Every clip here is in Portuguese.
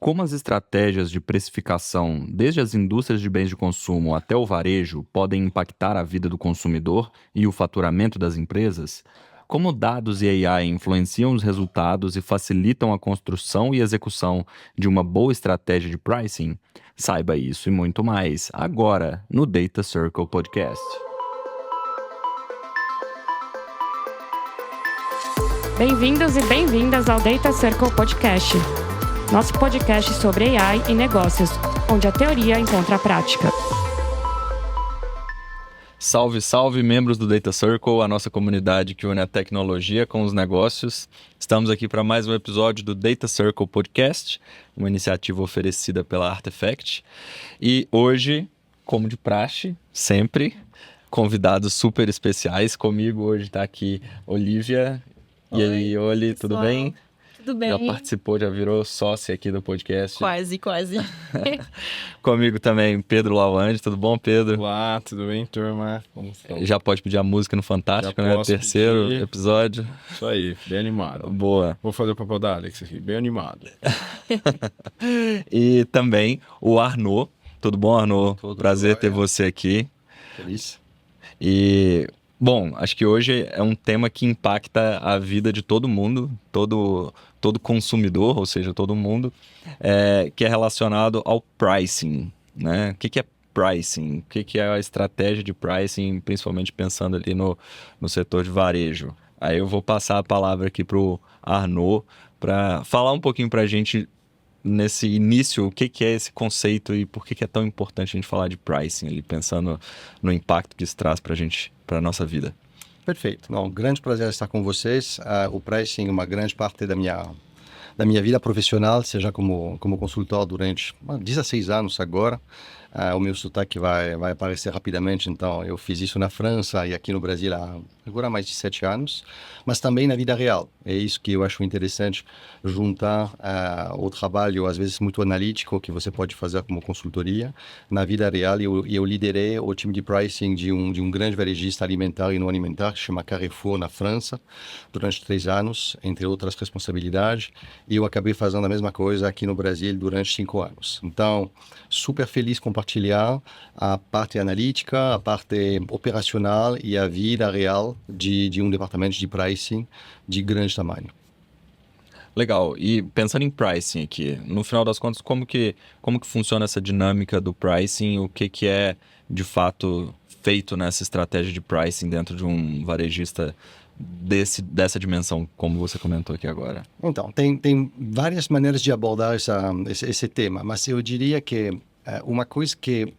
Como as estratégias de precificação, desde as indústrias de bens de consumo até o varejo, podem impactar a vida do consumidor e o faturamento das empresas? Como dados e AI influenciam os resultados e facilitam a construção e execução de uma boa estratégia de pricing? Saiba isso e muito mais agora no Data Circle Podcast. Bem-vindos e bem-vindas ao Data Circle Podcast, nosso podcast sobre AI e negócios, onde a teoria encontra a prática. Salve, salve, membros do Data Circle, a nossa comunidade que une a tecnologia com os negócios. Estamos aqui para mais um episódio do Data Circle Podcast, uma iniciativa oferecida pela Artefact. E hoje, como de praxe, sempre, convidados super especiais. Comigo hoje está aqui Olivia. Oi, e aí, Oli, pessoal. tudo bem? Tudo bem? Já participou, já virou sócia aqui do podcast. Quase. Comigo também, Pedro Lawande. Tudo bom, Pedro? Olá, tudo bem, turma? Como estão? Já pode pedir a música no Fantástico, Já né? posso Terceiro pedir. episódio. Isso aí, bem animado. Boa. Vou fazer o papel da Alex aqui, bem animado. E também o Arnaud. Tudo bom, Arnaud? Tudo Prazer jóia. ter você aqui. Feliz? E, bom, acho que hoje é um tema que impacta a vida de todo mundo, todo consumidor, ou seja, todo mundo, que é relacionado ao pricing, né? O que é pricing? O que é a estratégia de pricing, principalmente pensando ali no setor de varejo? Aí eu vou passar a palavra aqui para o Arnaud para falar um pouquinho para a gente nesse início, o que é esse conceito e por que é tão importante a gente falar de pricing ali, pensando no impacto que isso traz para a gente, para a nossa vida. Perfeito. Não, grande prazer estar com vocês. O pricing é uma grande parte da minha vida profissional, seja como consultor durante 16 anos agora. O meu sotaque vai aparecer rapidamente, então eu fiz isso na França e aqui no Brasil há agora mais de 7 anos, mas também na vida real. É isso que eu acho interessante, juntar o trabalho, às vezes muito analítico, que você pode fazer como consultoria, na vida real. Eu liderei o time de pricing de um grande varejista alimentar e não alimentar, que se chama Carrefour, na França, durante 3 anos, entre outras responsabilidades, e eu acabei fazendo a mesma coisa aqui no Brasil durante 5 anos. Então, super feliz compartilhar a parte analítica, a parte operacional e a vida real de um departamento de pricing de grande tamanho. Legal. E pensando em pricing aqui, no final das contas, como que funciona essa dinâmica do pricing? O que é, de fato, feito nessa estratégia de pricing dentro de um varejista dessa dimensão, como você comentou aqui agora? Então, tem várias maneiras de abordar esse tema, mas eu diria que uma coisa que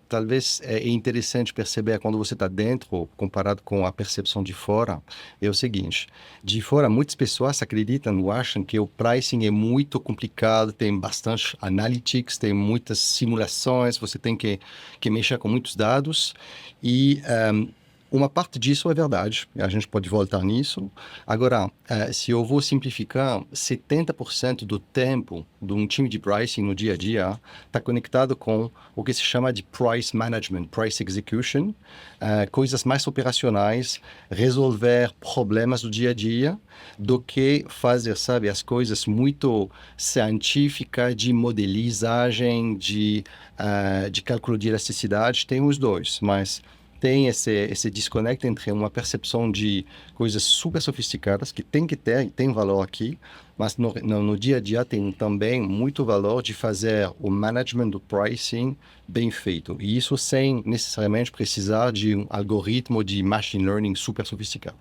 talvez é interessante perceber quando você está dentro, comparado com a percepção de fora, é o seguinte: de fora, muitas pessoas acreditam ou acham que o pricing é muito complicado, tem bastante analytics, tem muitas simulações, você tem que mexer com muitos dados e uma parte disso é verdade, a gente pode voltar nisso. Agora, se eu vou simplificar, 70% do tempo de um time de pricing no dia a dia está conectado com o que se chama de price management, price execution, coisas mais operacionais, resolver problemas do dia a dia, do que fazer, sabe, as coisas muito científicas, de modelizagem, de cálculo de elasticidade. Tem os dois, mas tem esse desconecto entre uma percepção de coisas super sofisticadas, que tem que ter, e tem valor aqui, mas no dia a dia tem também muito valor de fazer o management do pricing bem feito. E isso sem necessariamente precisar de um algoritmo de machine learning super sofisticado.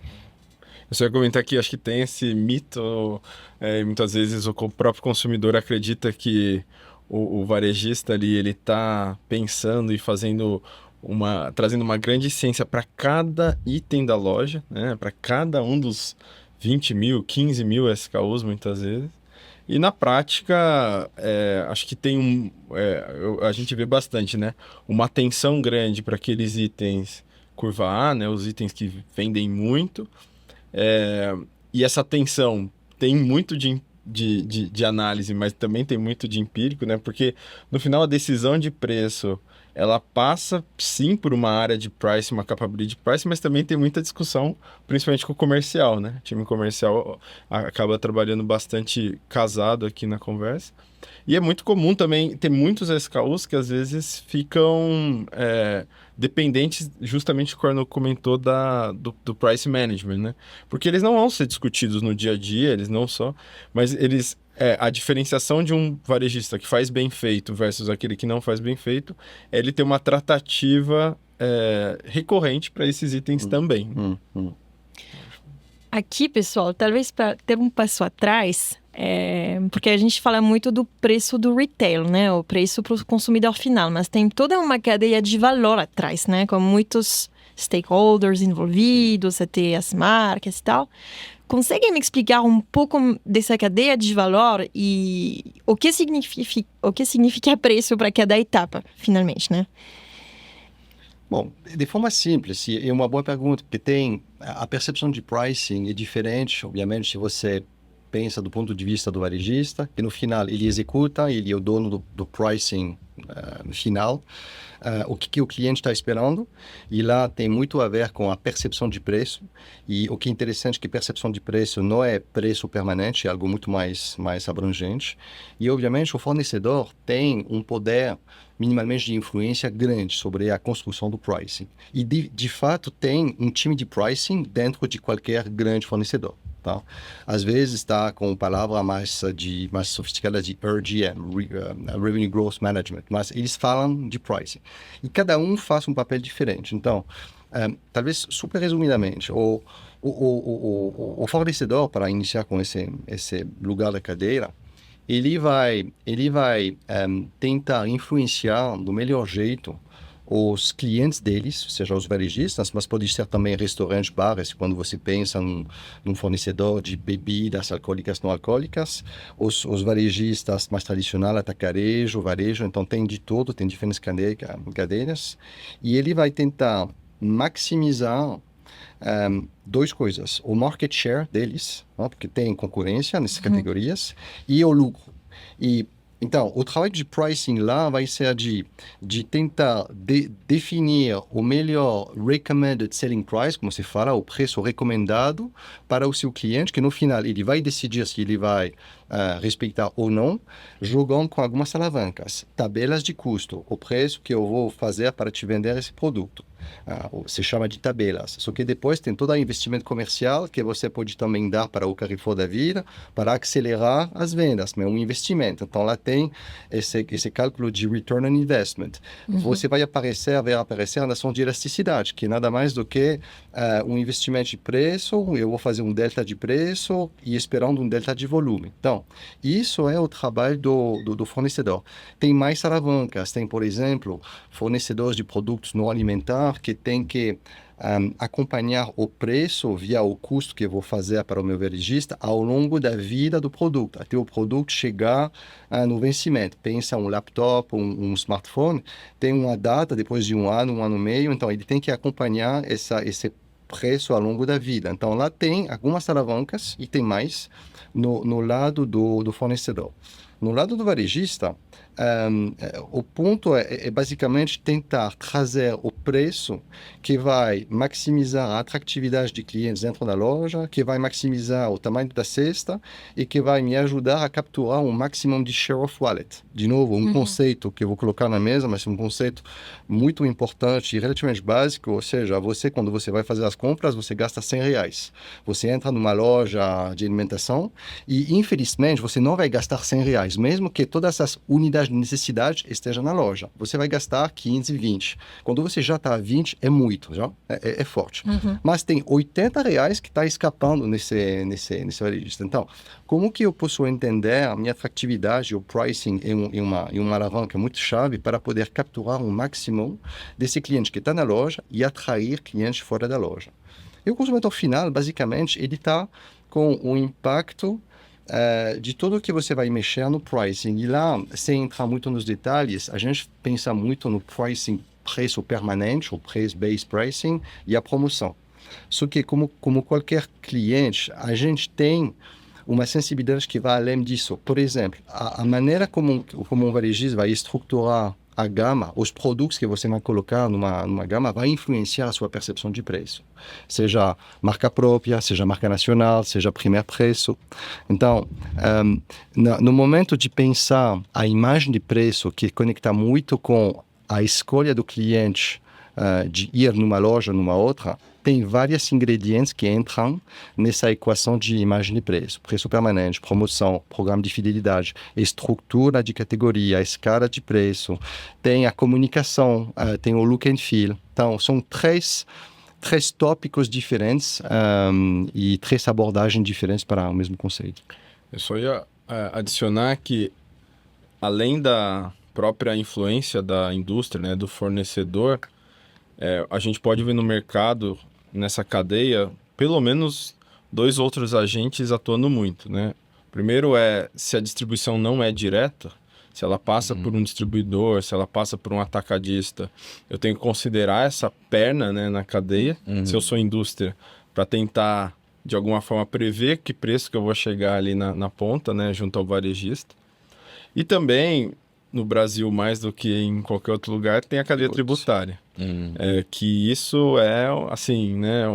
Eu só ia comentar que acho que tem esse mito, e muitas vezes o próprio consumidor acredita que o varejista ali, ele está pensando e fazendo trazendo uma grande ciência para cada item da loja, né? Para cada um dos 20 mil, 15 mil SKUs muitas vezes. E na prática, acho que tem a gente vê bastante, né? Uma atenção grande para aqueles itens curva A, né? Os itens que vendem muito. E essa atenção tem muito de análise, mas também tem muito de empírico, né? Porque no final a decisão de preço ela passa, sim, por uma área de pricing, uma capability de pricing, mas também tem muita discussão, principalmente com o comercial, né? O time comercial acaba trabalhando bastante casado aqui na conversa. E é muito comum também ter muitos SKUs que às vezes ficam dependentes, justamente quando comentou do price management, né? Porque eles não vão ser discutidos no dia a dia, eles não só, mas eles a diferenciação de um varejista que faz bem feito versus aquele que não faz bem feito, é ele ter uma tratativa recorrente para esses itens também. Aqui, pessoal, talvez para ter um passo atrás, porque a gente fala muito do preço do retail, né? O preço para o consumidor final, mas tem toda uma cadeia de valor atrás, né? Com muitos stakeholders envolvidos, até as marcas e tal. Consegue me explicar um pouco dessa cadeia de valor e o que significa preço para cada etapa, finalmente, né? Bom, de forma simples, e é uma boa pergunta, porque tem a percepção de pricing é diferente, obviamente, se você pensa do ponto de vista do varejista, que no final ele executa, ele é o dono do pricing final, o que o cliente está esperando, e lá tem muito a ver com a percepção de preço, e o que é interessante é que percepção de preço não é preço permanente, é algo muito mais abrangente, e obviamente o fornecedor tem um poder minimamente de influência grande sobre a construção do pricing. E, de fato, tem um time de pricing dentro de qualquer grande fornecedor. Tá? Às vezes está com palavra mais sofisticada de RGM, Revenue Growth Management, mas eles falam de pricing. E cada um faz um papel diferente. Então, talvez super resumidamente, o fornecedor, para iniciar com esse lugar da cadeira, ele vai tentar influenciar do melhor jeito os clientes deles, seja os varejistas, mas pode ser também restaurantes, bares, quando você pensa num fornecedor de bebidas alcoólicas, não alcoólicas, os varejistas mais tradicionais, atacarejo, varejo, então tem de tudo, tem diferentes cadeiras, e ele vai tentar maximizar duas coisas, o market share deles, porque tem concorrência nessas categorias, e o lucro. Então, o trabalho de pricing lá vai ser de tentar definir o melhor recommended selling price, como se fala, o preço recomendado para o seu cliente, que no final ele vai decidir se ele vai respeitar ou não, jogando com algumas alavancas, tabelas de custo, o preço que eu vou fazer para te vender esse produto. Se chama de tabelas. Só que depois tem todo o investimento comercial que você pode também dar para o Carrefour da vida, para acelerar as vendas, mas é um investimento. Então lá tem esse cálculo de return on investment. Você vai aparecer na ação de elasticidade, que é nada mais do que um investimento de preço, eu vou fazer um delta de preço e esperando um delta de volume. Então, isso é o trabalho do fornecedor. Tem mais alavancas, tem, por exemplo, fornecedores de produtos não alimentares que tem que acompanhar o preço via o custo que eu vou fazer para o meu varejista ao longo da vida do produto, até o produto chegar no vencimento. Pensa um laptop, um smartphone, tem uma data depois de um ano e meio, então ele tem que acompanhar esse preço ao longo da vida. Então lá tem algumas alavancas e tem mais no lado do fornecedor. No lado do varejista, o ponto é basicamente tentar trazer o preço que vai maximizar a atratividade de clientes dentro da loja, que vai maximizar o tamanho da cesta e que vai me ajudar a capturar um máximo de share of wallet. De novo, um conceito que eu vou colocar na mesa, mas um conceito muito importante e relativamente básico, ou seja, quando você vai fazer as compras, você gasta R$100. Você entra numa loja de alimentação e, infelizmente, você não vai gastar R$100, mesmo que todas as unidades de necessidade estejam na loja. Você vai gastar 15, 20. Quando você já está a 20, é muito, já? É forte. Mas tem R$80 que está escapando nesse varejista. Então, como que eu posso entender a minha atratividade, o pricing em uma alavanca muito chave para poder capturar um máximo desse cliente que está na loja e atrair clientes fora da loja? E o consumidor final, basicamente, ele está com um impacto de tudo que você vai mexer no pricing. E lá, sem entrar muito nos detalhes, a gente pensa muito no pricing, preço permanente, o preço-based pricing e a promoção. Só que, como qualquer cliente, a gente tem uma sensibilidade que vai além disso. Por exemplo, a maneira como um varejista vai estruturar a gama, os produtos que você vai colocar numa gama vai influenciar a sua percepção de preço. Seja marca própria, seja marca nacional, seja primeiro preço. Então, no momento de pensar a imagem de preço, que conecta muito com a escolha do cliente de ir numa loja, numa outra, tem vários ingredientes que entram nessa equação de imagem de preço. Preço permanente, promoção, programa de fidelidade, estrutura de categoria, escala de preço, tem a comunicação, tem o look and feel. Então, são três tópicos diferentes e três abordagens diferentes para o mesmo conceito. Eu só ia adicionar que, além da própria influência da indústria, né, do fornecedor, a gente pode ver no mercado, nessa cadeia, pelo menos 2 outros agentes atuando muito, né? Primeiro se a distribuição não é direta, se ela passa por um distribuidor, se ela passa por um atacadista, eu tenho que considerar essa perna, né, na cadeia, se eu sou indústria, para tentar, de alguma forma, prever que preço que eu vou chegar ali na ponta, né, junto ao varejista. E também, no Brasil, mais do que em qualquer outro lugar, tem a cadeia tributária. Que isso é, assim, né,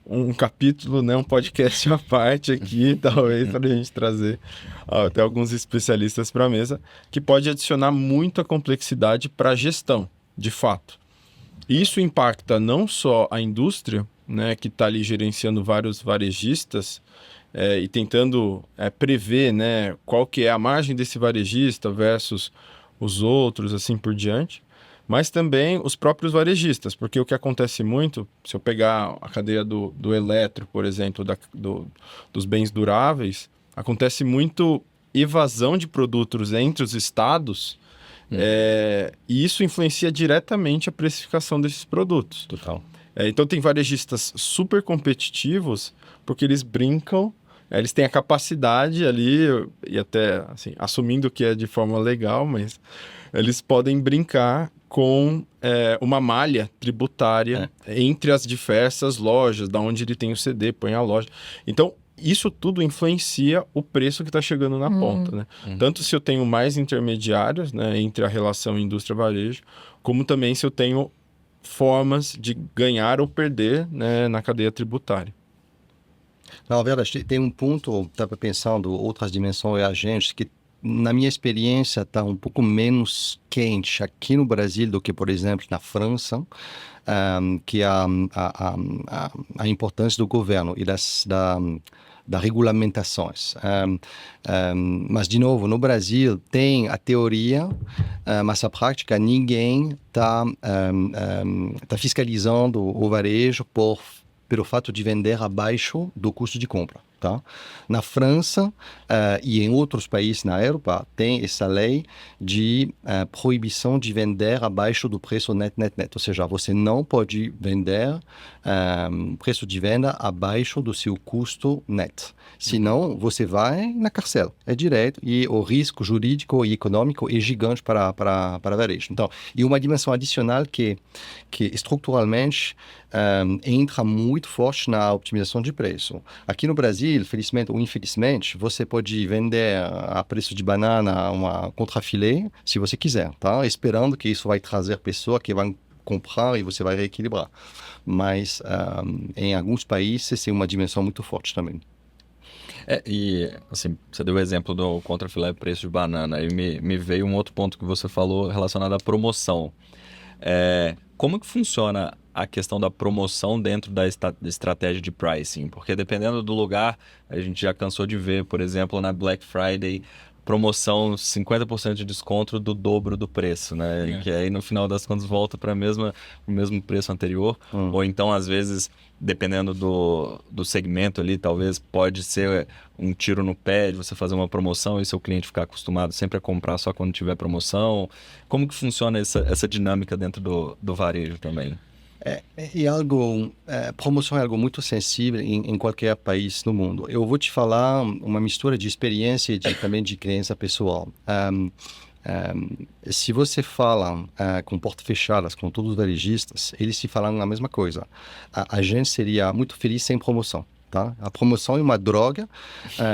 um capítulo, né, um podcast à parte aqui, talvez, para a gente trazer até alguns especialistas para a mesa, que pode adicionar muita complexidade para a gestão, de fato. Isso impacta não só a indústria, né, que está ali gerenciando vários varejistas, e tentando prever, né, qual que é a margem desse varejista versus os outros, assim por diante, mas também os próprios varejistas, porque o que acontece muito, se eu pegar a cadeia do eletro, por exemplo, dos bens duráveis, acontece muito evasão de produtos entre os estados, e isso influencia diretamente a precificação desses produtos. Total. Então tem varejistas super competitivos, porque eles brincam, eles têm a capacidade ali, e até assim, assumindo que é de forma legal, mas eles podem brincar com uma malha tributária entre as diversas lojas, da onde ele tem o CD, põe a loja. Então, isso tudo influencia o preço que está chegando na ponta, né? Tanto se eu tenho mais intermediários, né, entre a relação indústria-varejo, como também se eu tenho formas de ganhar ou perder, né, na cadeia tributária. Na verdade, tem um ponto, estava pensando, outras dimensões e agentes, que na minha experiência está um pouco menos quente aqui no Brasil do que, por exemplo, na França, que é a importância do governo e das regulamentações. Mas, de novo, no Brasil tem a teoria, mas a prática ninguém está fiscalizando o varejo pelo fato de vender abaixo do custo de compra. Tá? Na França e em outros países na Europa tem essa lei de proibição de vender abaixo do preço net, ou seja, você não pode vender preço de venda abaixo do seu custo net, senão você vai na carcela, é direto, e o risco jurídico e econômico é gigante para varejo. Então, e uma dimensão adicional que estruturalmente entra muito forte na otimização de preço. Aqui no Brasil, felizmente ou infelizmente, você pode vender a preço de banana uma contrafilé, se você quiser, tá? Esperando que isso vai trazer pessoas que vão comprar e você vai reequilibrar. Mas em alguns países é uma dimensão muito forte também. E assim, você deu o exemplo do contrafilé preço de banana, e me veio um outro ponto que você falou relacionado à promoção. Como que funciona a questão da promoção dentro da estratégia de pricing? Porque dependendo do lugar, a gente já cansou de ver, por exemplo, na Black Friday, promoção 50% de desconto do dobro do preço, né? Que aí no final das contas volta para o mesmo preço anterior. Ou então, às vezes, dependendo do segmento ali, talvez pode ser um tiro no pé de você fazer uma promoção e seu cliente ficar acostumado sempre a comprar só quando tiver promoção. Como que funciona essa dinâmica dentro do varejo também? Promoção é algo muito sensível em qualquer país no mundo. Eu vou te falar uma mistura de experiência e também de crença pessoal. Se você fala com portas fechadas com todos os varejistas, eles se falam a mesma coisa. A gente seria muito feliz sem promoção. tá? A promoção é uma droga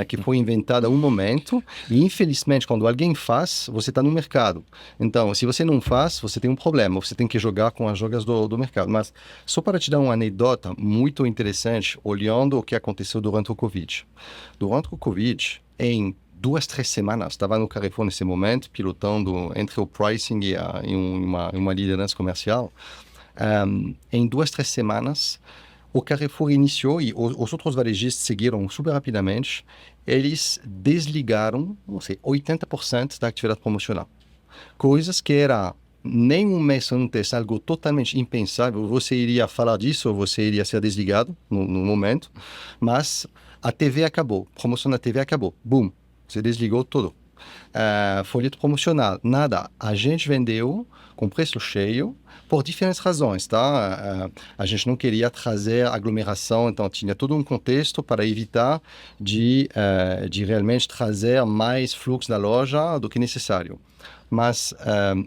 que foi inventada um momento e, infelizmente, quando alguém faz, você está no mercado. Então, se você não faz, você tem um problema. Você tem que jogar com as jogas do mercado. Mas só para te dar uma anedota muito interessante, olhando o que aconteceu durante o Covid. Durante o Covid, em 2-3 semanas, estava no Carrefour nesse momento, pilotando entre o pricing e uma liderança comercial. Em 2-3 semanas, o Carrefour iniciou e os outros varejistas seguiram super rapidamente. Eles desligaram, não sei, 80% da atividade promocional. Coisas que era nem um mês antes, algo totalmente impensável. Você iria falar disso, você iria ser desligado no momento. Mas a TV acabou, promoção na TV acabou. Boom, você desligou tudo. Folheto promocional, nada. A gente vendeu com preço cheio por diferentes razões, tá? A gente não queria trazer aglomeração, então tinha todo um contexto para evitar de realmente trazer mais fluxo da loja do que necessário. Mas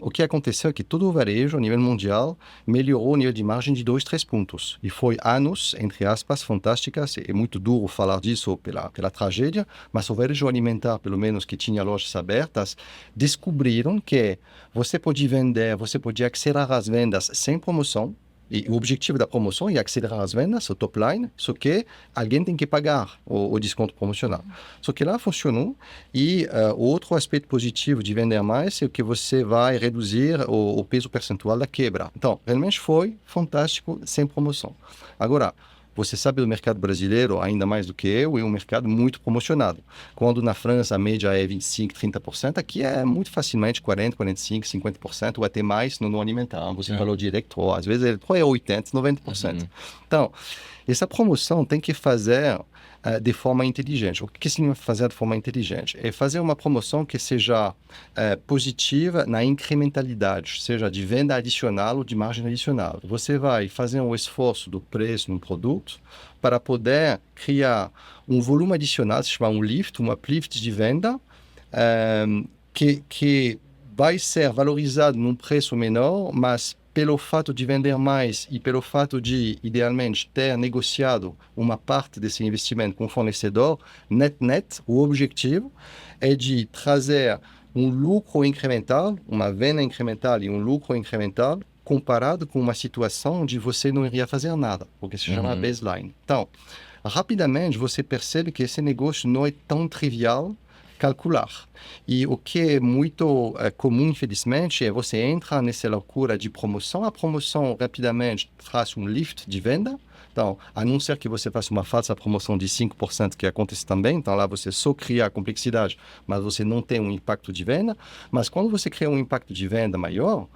o que aconteceu é que todo o varejo, a nível mundial, melhorou o nível de margem de 2-3 pontos. E foi anos, entre aspas, fantásticas. É muito duro falar disso pela tragédia, mas o varejo alimentar, pelo menos que tinha lojas abertas, descobriram que você podia vender, você podia acelerar as vendas sem promoção. E o objetivo da promoção é acelerar as vendas, o top line, só que alguém tem que pagar o desconto promocional. Só que lá funcionou e outro aspecto positivo de vender mais é que você vai reduzir o peso percentual da quebra. Então, realmente foi fantástico sem promoção. Agora, você sabe do mercado brasileiro, ainda mais do que eu, é um mercado muito promocionado. Quando na França a média é 25%, 30%, aqui é muito facilmente 40%, 45%, 50% ou até mais no alimentar. Você falou de eletro, às vezes eletro é 80%, 90%. Então, essa promoção tem que fazer de forma inteligente. O que significa fazer de forma inteligente? É fazer uma promoção que seja positiva na incrementalidade, seja de venda adicional ou de margem adicional. Você vai fazer um esforço do preço no produto para poder criar um volume adicional, se chama um lift, um uplift de venda, que vai ser valorizado num preço menor, mas pelo fato de vender mais e pelo fato de, idealmente, ter negociado uma parte desse investimento com o fornecedor, net, o objetivo é de trazer um lucro incremental, uma venda incremental e um lucro incremental, comparado com uma situação onde você não iria fazer nada, porque se chama baseline. Então, rapidamente você percebe que esse negócio não é tão trivial calcular. E o que é muito comum, infelizmente, é você entra nessa loucura de promoção. A promoção rapidamente traz um lift de venda. Então, a não ser que você faça uma falsa promoção de 5%, que acontece também. Então, lá você só cria a complexidade, mas você não tem um impacto de venda. Mas quando você cria um impacto de venda maior,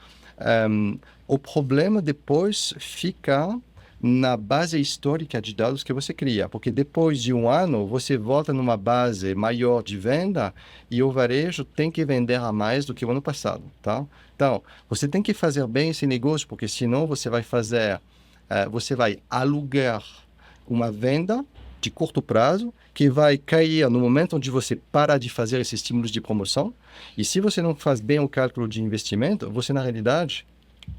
o problema depois fica na base histórica de dados que você cria, porque depois de um ano você volta numa base maior de venda e o varejo tem que vender a mais do que o ano passado, tá? Então, você tem que fazer bem esse negócio, porque senão você vai alugar uma venda de curto prazo que vai cair no momento onde você para de fazer esses estímulos de promoção, e se você não faz bem o cálculo de investimento, você na realidade,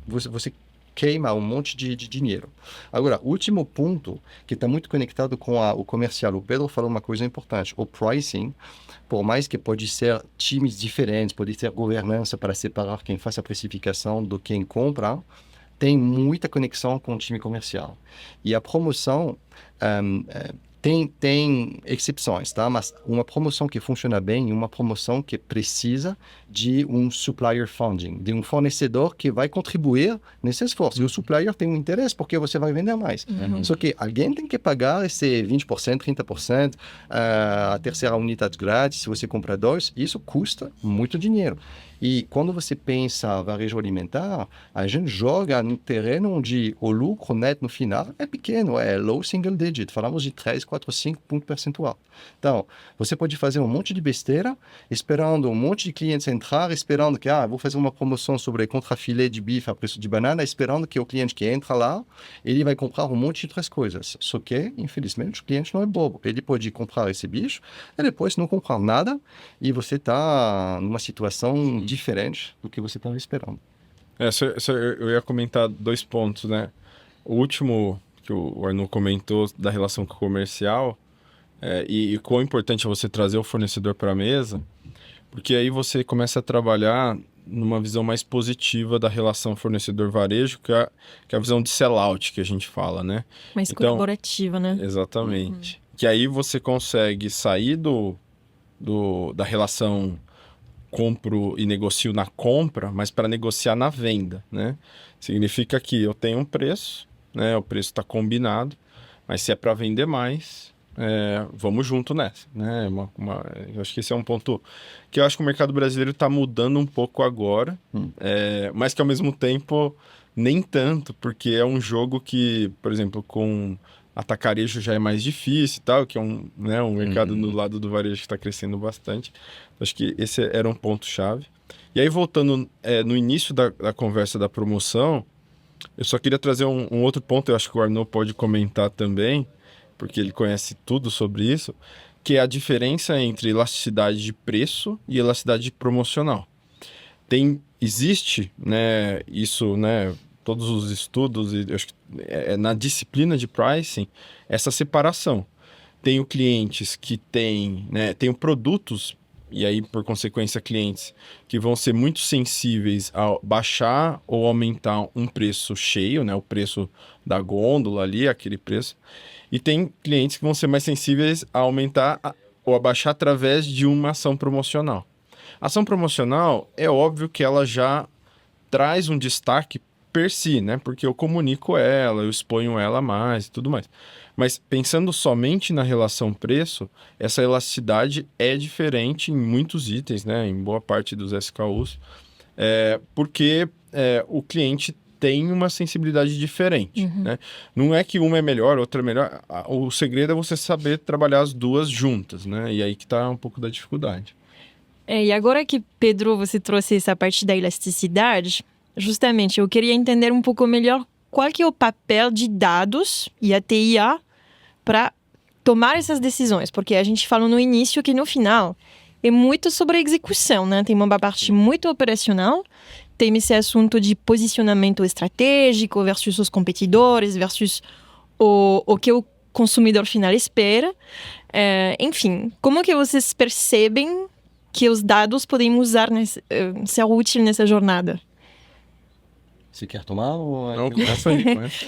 você queima um monte de dinheiro. Agora, último ponto, que está muito conectado com o comercial. O Pedro falou uma coisa importante. O pricing, por mais que pode ser times diferentes, pode ter governança para separar quem faz a precificação do quem compra, tem muita conexão com o time comercial. E a promoção tem exceções, tá? Mas uma promoção que funciona bem é uma promoção que precisa de um supplier funding, de um fornecedor que vai contribuir nesse esforço. E o supplier tem um interesse porque você vai vender mais. Só que alguém tem que pagar esse 20%, 30%, a terceira unidade grátis, se você comprar dois, isso custa muito dinheiro. E quando você pensa varejo alimentar, a gente joga no terreno onde o lucro neto no final é pequeno, é low single digit, falamos de 3, 4, 5 pontos percentual. Então, você pode fazer um monte de besteira, esperando um monte de clientes entrar, esperando que, vou fazer uma promoção sobre contrafilé de bife a preço de banana, esperando que o cliente que entra lá, ele vai comprar um monte de outras coisas. Só que, infelizmente, o cliente não é bobo. Ele pode comprar esse bicho e depois não comprar nada e você está numa situação diferente do que você estava esperando. Eu ia comentar 2 pontos, né? O último que o Arnaud comentou da relação com o comercial, e quão importante é você trazer o fornecedor para a mesa, porque aí você começa a trabalhar numa visão mais positiva da relação fornecedor-varejo, que é a visão de sell-out que a gente fala, né? Mais Então, colaborativa, né? Exatamente. Que aí você consegue sair da relação compro e negocio na compra, mas para negociar na venda, né? Significa que eu tenho um preço, né? O preço está combinado, mas se é para vender mais, vamos junto nessa, né? Eu acho que esse é um ponto que eu acho que o mercado brasileiro está mudando um pouco agora, mas que ao mesmo tempo nem tanto, porque é um jogo que, por exemplo, com atacarejo já é mais difícil e tal, que é um mercado no lado do varejo que está crescendo bastante. Acho que esse era um ponto-chave. E aí, voltando no início da conversa da promoção, eu só queria trazer um outro ponto, eu acho que o Arnaud pode comentar também, porque ele conhece tudo sobre isso, que é a diferença entre elasticidade de preço e elasticidade promocional. Existe, né, isso, né, todos os estudos, e acho que na disciplina de pricing, essa separação. Tenho clientes que têm produtos, e aí, por consequência, clientes que vão ser muito sensíveis a baixar ou aumentar um preço cheio, né, o preço da gôndola ali, aquele preço. E tem clientes que vão ser mais sensíveis a aumentar ou a baixar através de uma ação promocional. A ação promocional, é óbvio que ela já traz um destaque per si, né? Porque eu comunico ela, eu exponho ela mais e tudo mais. Mas pensando somente na relação preço, essa elasticidade é diferente em muitos itens, né? Em boa parte dos SKUs, porque o cliente tem uma sensibilidade diferente, né? Não é que uma é melhor, outra é melhor. O segredo é você saber trabalhar as duas juntas, né? E aí que está um pouco da dificuldade. E agora que, Pedro, você trouxe essa parte da elasticidade, justamente, eu queria entender um pouco melhor qual que é o papel de dados e a TIA para tomar essas decisões, porque a gente falou no início que no final é muito sobre a execução, né? Tem uma parte muito operacional, tem esse assunto de posicionamento estratégico versus os competidores, versus o que o consumidor final espera. Enfim, como que vocês percebem que os dados podem ser úteis nessa jornada? Você quer tomar? Ou... Não, começa aí.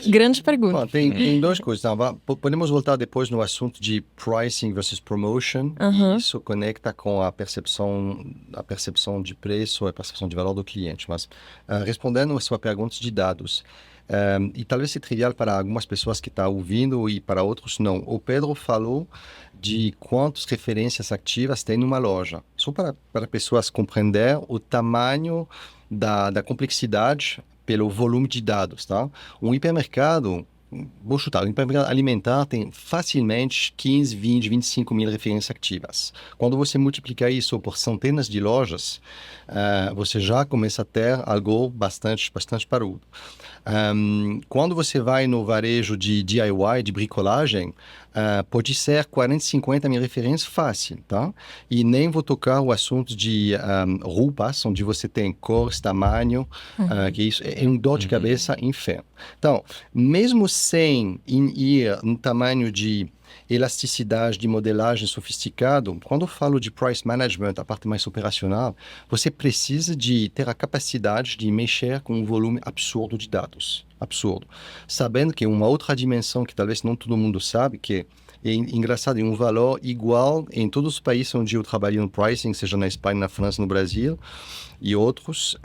Grande pergunta. Bom, tem duas coisas. Então, podemos voltar depois no assunto de pricing versus promotion. Isso conecta com a percepção de preço, a percepção de valor do cliente. Mas respondendo a sua pergunta de dados, e talvez seja trivial para algumas pessoas que estão ouvindo e para outros não. O Pedro falou de quantas referências ativas tem numa loja. Só para pessoas compreender o tamanho da complexidade pelo volume de dados, tá? Um hipermercado, vou chutar, um hipermercado alimentar tem facilmente 15, 20, 25 mil referências ativas. Quando você multiplica isso por centenas de lojas, você já começa a ter algo bastante parrudo. Quando você vai no varejo de DIY, de bricolagem, pode ser 40, 50 mil referências fácil, tá? E nem vou tocar o assunto de roupas, onde você tem cores, tamanho, que isso é um dor de cabeça inferno. Então, mesmo sem ir no tamanho de elasticidade, de modelagem sofisticado, quando eu falo de price management, a parte mais operacional, você precisa de ter a capacidade de mexer com um volume absurdo de dados. Absurdo. Sabendo que uma outra dimensão que talvez não todo mundo sabe, que é engraçado, é um valor igual em todos os países onde eu trabalho no pricing, seja na Espanha, na França, no Brasil e outros,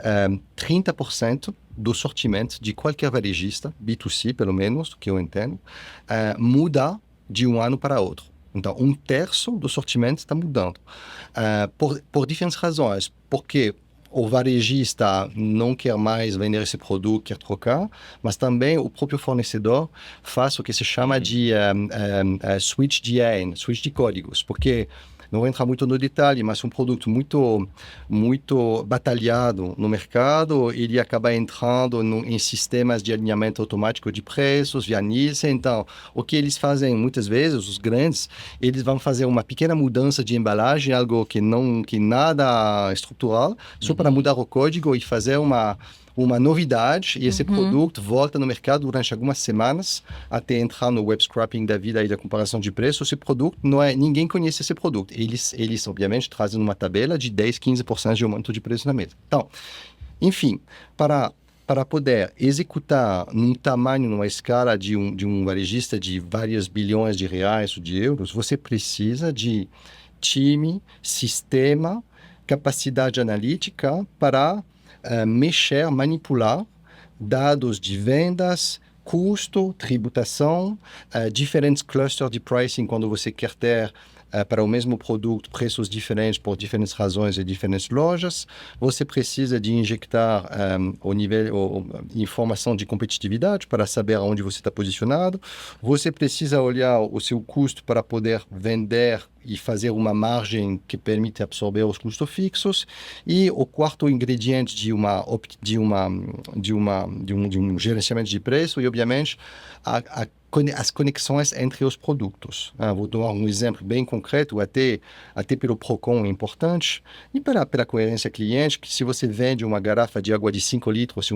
30% do sortimento de qualquer varejista, B2C pelo menos, que eu entendo, muda de um ano para outro. Então, 1/3 do sortimento está mudando. Por diferentes razões. Porque o varejista não quer mais vender esse produto, quer trocar, mas também o próprio fornecedor faz o que se chama de switch de códigos. Porque não vou entrar muito no detalhe, mas um produto muito batalhado no mercado, ele acaba entrando em sistemas de alinhamento automático de preços, via Nielsen. Então, o que eles fazem muitas vezes, os grandes, eles vão fazer uma pequena mudança de embalagem, algo que nada estrutural, só para mudar o código e fazer uma novidade, e esse produto volta no mercado durante algumas semanas até entrar no web scrapping da vida e da comparação de preços. Esse produto ninguém conhece esse produto. Eles obviamente trazem uma tabela de 10-15% de aumento de preço na mesa. Então, enfim, para poder executar numa escala de um varejista de vários bilhões de reais ou de euros, você precisa de time, sistema, capacidade analítica para mexer, manipular dados de vendas, custo, tributação, diferentes clusters de pricing quando você quer ter para o mesmo produto preços diferentes por diferentes razões e diferentes lojas. Você precisa de injectar informação de competitividade para saber onde você está posicionado. Você precisa olhar o seu custo para poder vender e fazer uma margem que permite absorver os custos fixos. E o quarto ingrediente de um gerenciamento de preço e, obviamente, as conexões entre os produtos. Vou dar um exemplo bem concreto, até pelo PROCON é importante, e pela coerência cliente, que se você vende uma garrafa de água de 5 litros,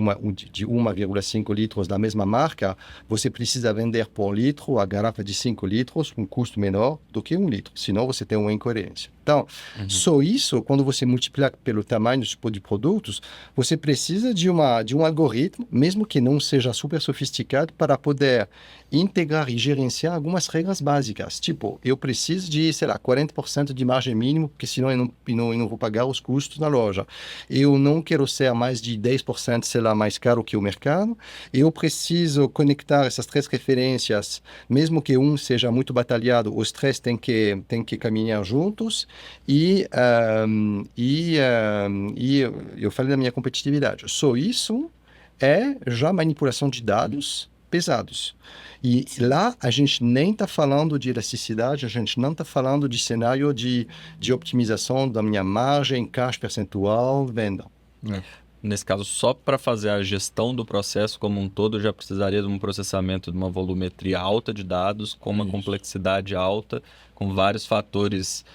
de 1,5 litros da mesma marca, você precisa vender por litro a garrafa de 5 litros com um custo menor do que 1 litro, senão você tem uma incoerência. Então, só isso, quando você multiplica pelo tamanho de produtos, você precisa de um algoritmo, mesmo que não seja super sofisticado, para poder integrar e gerenciar algumas regras básicas. Tipo, eu preciso de, 40% de margem mínima, porque senão eu não vou pagar os custos na loja. Eu não quero ser mais de 10%, mais caro que o mercado. Eu preciso conectar essas 3 referências, mesmo que um seja muito batalhado, os 3 têm que caminhar juntos. E eu falei da minha competitividade. Só isso é já manipulação de dados pesados. E lá a gente nem está falando de elasticidade, a gente não está falando de cenário de optimização da minha margem, caixa percentual, venda. Nesse caso, só para fazer a gestão do processo como um todo, já precisaria de um processamento de uma volumetria alta de dados, com uma complexidade alta, com vários fatores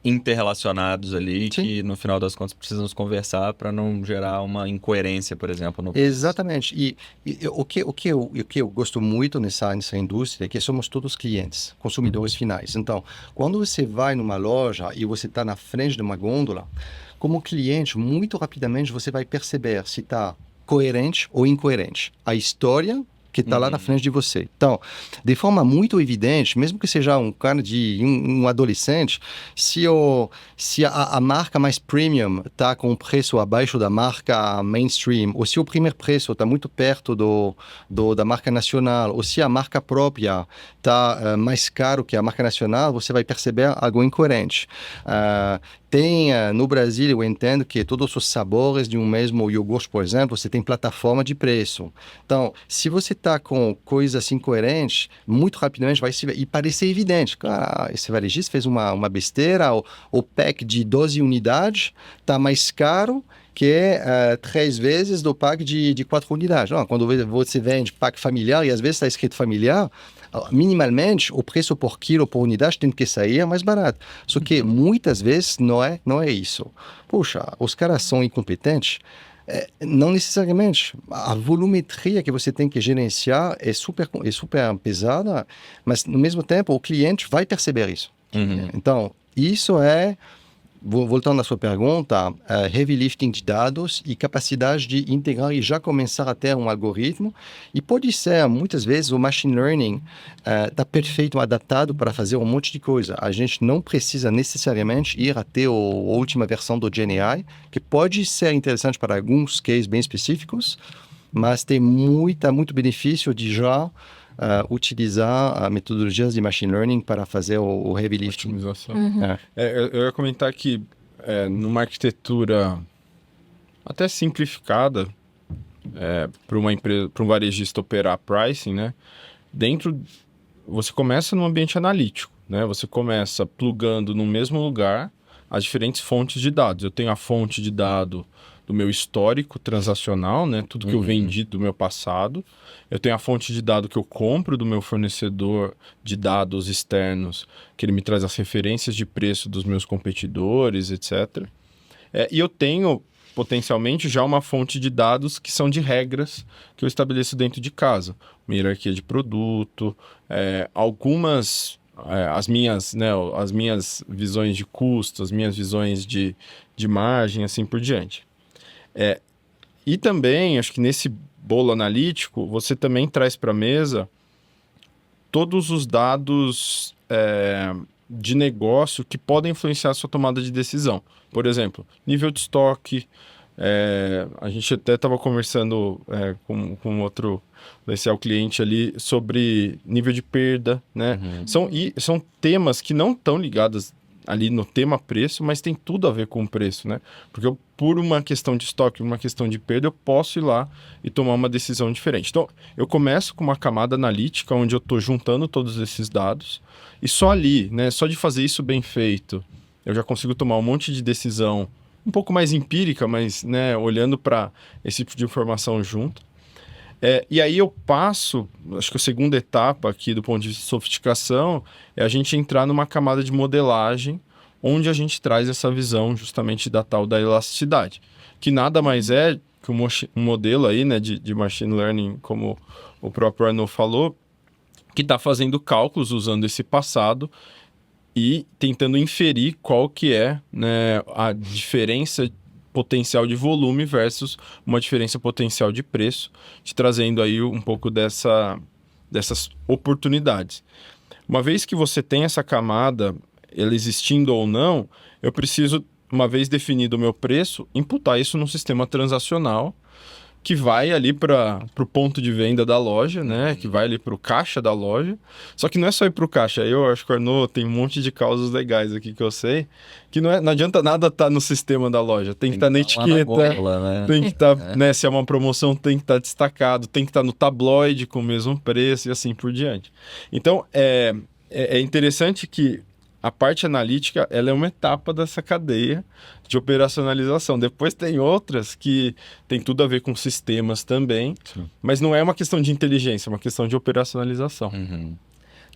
interrelacionados ali, sim, que no final das contas precisamos conversar para não gerar uma incoerência, por exemplo. Exatamente. E o que eu gosto muito nessa indústria é que somos todos clientes, consumidores finais. Então, quando você vai numa loja e você está na frente de uma gôndola, como cliente, muito rapidamente você vai perceber se está coerente ou incoerente. A história que está lá na frente de você. Então, de forma muito evidente, mesmo que seja um cara um adolescente, se a marca mais premium está com um preço abaixo da marca mainstream, ou se o primeiro preço está muito perto da marca nacional, ou se a marca própria está mais caro que a marca nacional, você vai perceber algo incoerente. No Brasil, eu entendo que todos os sabores de um mesmo iogurte, por exemplo, você tem plataforma de preço. Então, se você está com coisas incoerentes, muito rapidamente vai parecer evidente. Cara, esse varejista fez uma besteira, o pack de 12 unidades está mais caro que 3 vezes do pack de 4 unidades. Não, quando você vende pack familiar, e às vezes está escrito familiar, minimalmente, o preço por quilo, por unidade, tem que sair mais barato. Só que muitas vezes não é isso. Poxa, os caras são incompetentes. Não necessariamente. A volumetria que você tem que gerenciar é super pesada, mas, no mesmo tempo, o cliente vai perceber isso. Então, isso é... Voltando à sua pergunta, heavy lifting de dados e capacidade de integrar e já começar a ter um algoritmo. E pode ser, muitas vezes, o machine learning está perfeito, adaptado para fazer um monte de coisa. A gente não precisa necessariamente ir até a última versão do GenAI, que pode ser interessante para alguns cases bem específicos, mas tem muito benefício de já utilizar metodologias de machine learning para fazer o heavy lifting. Otimização. Eu ia comentar que numa arquitetura até simplificada para uma empresa, para um varejista operar pricing, né? Você começa num ambiente analítico, né? Você começa plugando no mesmo lugar as diferentes fontes de dados. Eu tenho a fonte de dado do meu histórico transacional, né? Tudo que eu vendi do meu passado. Eu tenho a fonte de dado que eu compro do meu fornecedor de dados externos, que ele me traz as referências de preço dos meus competidores, etc. E eu tenho, potencialmente, já uma fonte de dados que são de regras que eu estabeleço dentro de casa. Uma hierarquia de produto, as minhas visões de custo, as minhas visões de margem, assim por diante. E também, acho que nesse bolo analítico, você também traz para a mesa todos os dados de negócio que podem influenciar a sua tomada de decisão. Por exemplo, nível de estoque. A gente até estava conversando com outro potencial cliente ali sobre nível de perda, né? São temas que não estão ligados ali no tema preço, mas tem tudo a ver com o preço, né? Porque por uma questão de estoque, uma questão de perda, eu posso ir lá e tomar uma decisão diferente. Então, eu começo com uma camada analítica, onde eu estou juntando todos esses dados, e só ali, né? Só de fazer isso bem feito, eu já consigo tomar um monte de decisão um pouco mais empírica, mas, né, olhando para esse tipo de informação junto. E aí eu passo, acho que a segunda etapa aqui do ponto de vista de sofisticação é a gente entrar numa camada de modelagem, onde a gente traz essa visão justamente da tal da elasticidade, que nada mais é que um modelo aí, né, de machine learning, como o próprio Arnaud falou, que está fazendo cálculos usando esse passado e tentando inferir qual que é, né, a diferença potencial de volume versus uma diferença potencial de preço, te trazendo aí um pouco dessas oportunidades. Uma vez que você tem essa camada, ela existindo ou não, eu preciso, uma vez definido o meu preço, imputar isso num sistema transacional que vai ali para o ponto de venda da loja, né? Que vai ali para o caixa da loja. Só que não é só ir para o caixa. Eu acho que o Arnaud tem um monte de causas legais aqui que eu sei, que não adianta nada estar no sistema da loja. Tem que estar na etiqueta, né? tem que estar, né? Se é uma promoção, tem que estar destacado, tem que estar no tabloide com o mesmo preço e assim por diante. Então, é interessante que a parte analítica, ela é uma etapa dessa cadeia de operacionalização. Depois tem outras que tem tudo a ver com sistemas também, mas não é uma questão de inteligência, é uma questão de operacionalização.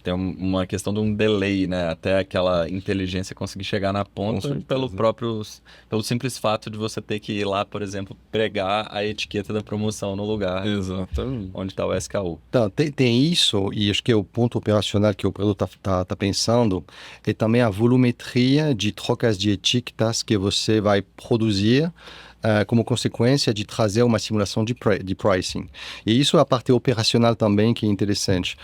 Tem uma questão de um delay, né? Até aquela inteligência conseguir chegar na ponta pelo simples fato de você ter que ir lá, por exemplo, pregar a etiqueta da promoção no lugar. Exatamente. Onde está o SKU. Então, tem isso, e acho que é o ponto operacional que o produto está pensando, é também a volumetria de trocas de etiquetas que você vai produzir como consequência de trazer uma simulação de pricing. E isso é a parte operacional também que é interessante.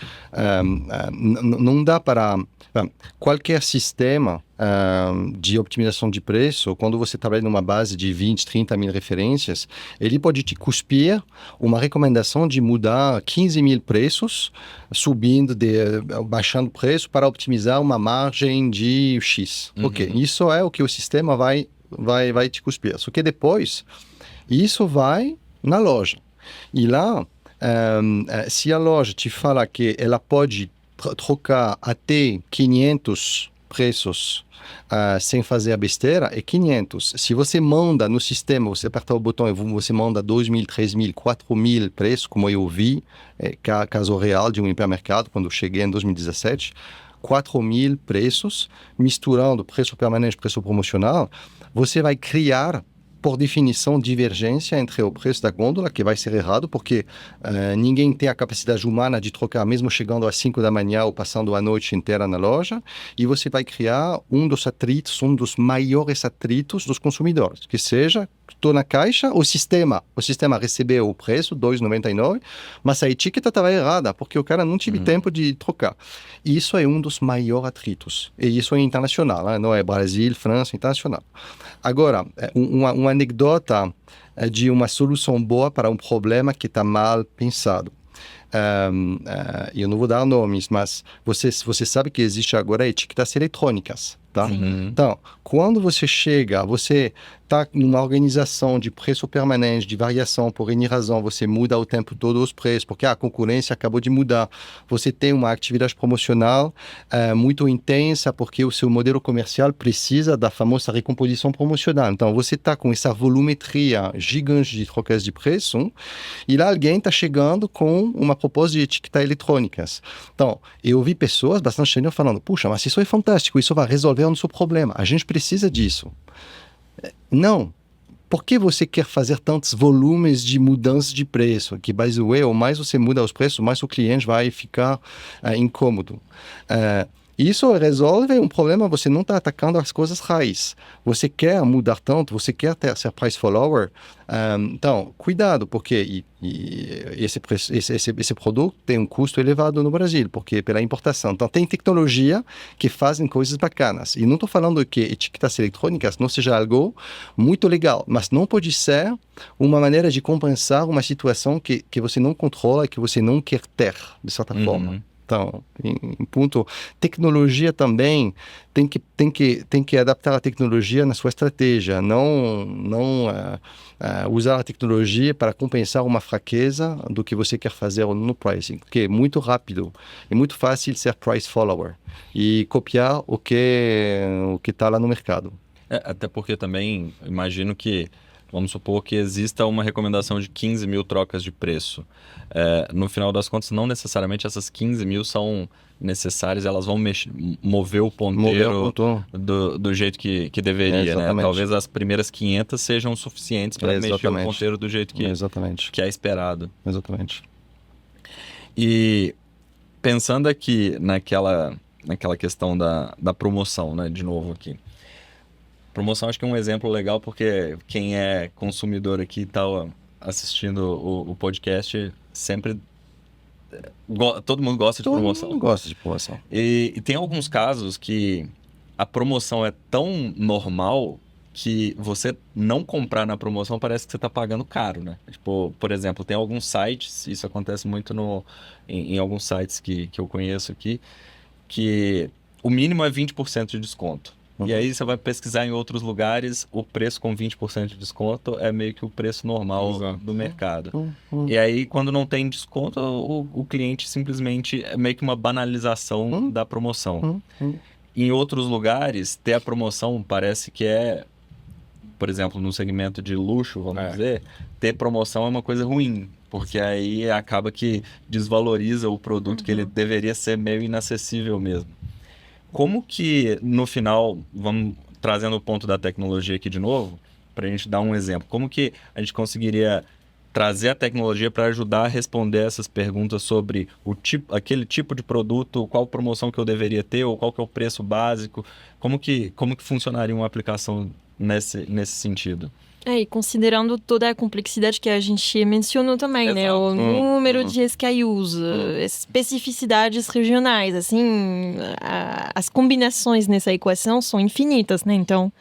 Não dá para... Qualquer sistema de otimização de preço, quando você trabalha numa base de 20, 30 mil referências, ele pode te cuspir uma recomendação de mudar 15 mil preços, baixando o preço para optimizar uma margem de X. Ok, isso é o que o sistema vai te cuspir. Só que depois, isso vai na loja. E lá, se a loja te fala que ela pode trocar até 500 preços sem fazer a besteira, é 500. Se você manda no sistema, você aperta o botão e você manda 2.000, 3.000, 4.000 preços, como eu vi, caso real de um hipermercado, quando eu cheguei em 2017, 4.000 preços, misturando preço permanente e preço promocional, você vai criar, por definição, divergência entre o preço da gôndola, que vai ser errado, porque ninguém tem a capacidade humana de trocar, mesmo chegando às 5 da manhã ou passando a noite inteira na loja, e você vai criar um dos maiores atritos dos consumidores, que seja, estou na caixa, o sistema recebeu o preço, 2,99, mas a etiqueta estava errada, porque o cara não teve tempo de trocar. E isso é um dos maiores atritos, e isso é internacional, não é Brasil, França, internacional. Agora, uma anedota de uma solução boa para um problema que está mal pensado. Eu não vou dar nomes, mas você sabe que existe agora etiquetas eletrônicas, tá? Então, quando você está numa organização de preço permanente, de variação, por N razão, você muda o tempo todo os preços, porque a concorrência acabou de mudar. Você tem uma atividade promocional muito intensa, porque o seu modelo comercial precisa da famosa recomposição promocional. Então, você está com essa volumetria gigante de trocas de preço, e lá alguém está chegando com uma proposta de etiquetas eletrônicas. Então, eu vi pessoas bastante senior falando, puxa, mas isso é fantástico, isso vai resolver o nosso problema. A gente precisa disso. Não. Por que você quer fazer tantos volumes de mudança de preço? Que, by the way, ou mais você muda os preços, mais o cliente vai ficar incômodo. Isso resolve um problema, você não está atacando as coisas raiz. Você quer mudar tanto, você quer ser price follower. Então, cuidado, porque esse produto tem um custo elevado no Brasil, porque pela importação. Então, tem tecnologia que fazem coisas bacanas. E não estou falando que etiquetas eletrônicas não seja algo muito legal, mas não pode ser uma maneira de compensar uma situação que você não controla e que você não quer ter, de certa forma. Então, em ponto, tecnologia também tem que adaptar a tecnologia na sua estratégia, não usar a tecnologia para compensar uma fraqueza do que você quer fazer no pricing, porque é muito rápido, é muito fácil ser price follower e copiar o que está lá no mercado. Até porque também imagino que, vamos supor que exista uma recomendação de 15 mil trocas de preço. No final das contas, não necessariamente essas 15 mil são necessárias, elas vão mover o ponteiro do jeito que deveria, né? Talvez as primeiras 500 sejam suficientes para mexer o ponteiro do jeito que é esperado. Exatamente. E pensando aqui naquela questão da promoção, né? De novo aqui. Promoção acho que é um exemplo legal, porque quem é consumidor aqui e está assistindo o podcast, sempre todo mundo gosta de promoção. Todo mundo gosta de promoção. E tem alguns casos que a promoção é tão normal que você não comprar na promoção parece que você está pagando caro, né? Tipo, por exemplo, tem alguns sites, isso acontece muito em alguns sites que eu conheço aqui, que o mínimo é 20% de desconto. E aí você vai pesquisar em outros lugares, o preço com 20% de desconto é meio que o preço normal do mercado. E aí, quando não tem desconto, o cliente simplesmente é meio que uma banalização da promoção. Em outros lugares, ter a promoção parece que é, por exemplo, no segmento de luxo, vamos dizer, ter promoção é uma coisa ruim. Porque aí acaba que desvaloriza o produto, que ele deveria ser meio inacessível mesmo. Como que, no final, vamos trazendo o ponto da tecnologia aqui de novo, para a gente dar um exemplo, como que a gente conseguiria trazer a tecnologia para ajudar a responder essas perguntas sobre aquele tipo de produto, qual promoção que eu deveria ter, ou qual que é o preço básico, como que funcionaria uma aplicação nesse sentido? E considerando toda a complexidade que a gente mencionou também, né? O número de SKUs, especificidades regionais, assim, as combinações nessa equação são infinitas, né? Então,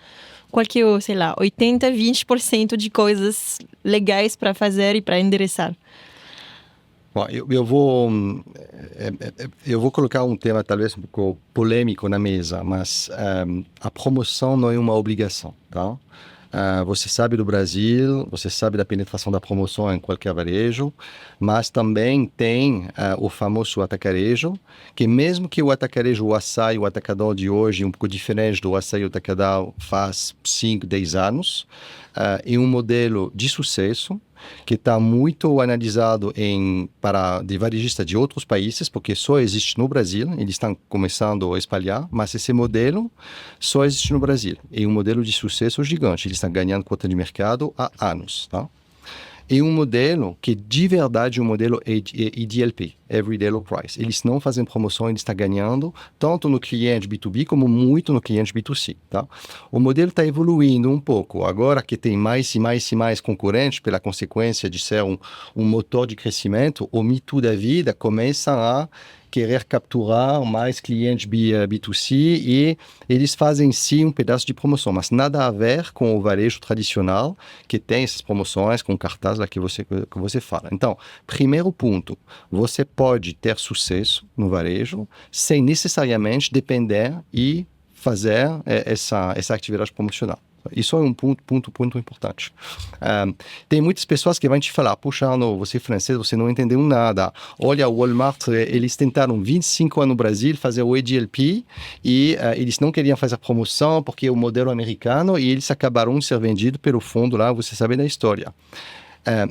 qualquer, 80, 20% de coisas legais para fazer e para endereçar. Bom, eu vou colocar um tema talvez um pouco polêmico na mesa, mas a promoção não é uma obrigação, tá? Você sabe do Brasil, você sabe da penetração da promoção em qualquer varejo, mas também tem o famoso atacarejo, que mesmo que o atacarejo, o açaí, o atacador de hoje é um pouco diferente do açaí e o atacador faz 5, 10 anos, é um modelo de sucesso, que está muito analisado de varejistas de outros países, porque só existe no Brasil, eles estão começando a espalhar, mas esse modelo só existe no Brasil. É um modelo de sucesso gigante, eles estão ganhando cota de mercado há anos, tá? É um modelo que, de verdade, o modelo é EDLP, Everyday Low Price. Eles não fazem promoção, eles estão ganhando tanto no cliente B2B como muito no cliente B2C. Tá? O modelo está evoluindo um pouco. Agora que tem mais e mais concorrentes, pela consequência de ser um motor de crescimento, o Me Too da vida começa a querer capturar mais clientes B2C e eles fazem sim um pedaço de promoção, mas nada a ver com o varejo tradicional que tem essas promoções com cartaz lá que você fala. Então, primeiro ponto, você pode ter sucesso no varejo sem necessariamente depender e fazer essa atividade promocional. Isso é um ponto importante. Tem muitas pessoas que vão te falar, puxa, Arno, você é francês, você não entendeu nada. Olha, o Walmart, eles tentaram 25 anos no Brasil fazer o EDLP e eles não queriam fazer promoção porque é o modelo americano e eles acabaram de ser vendidos pelo fundo lá, você sabe da história.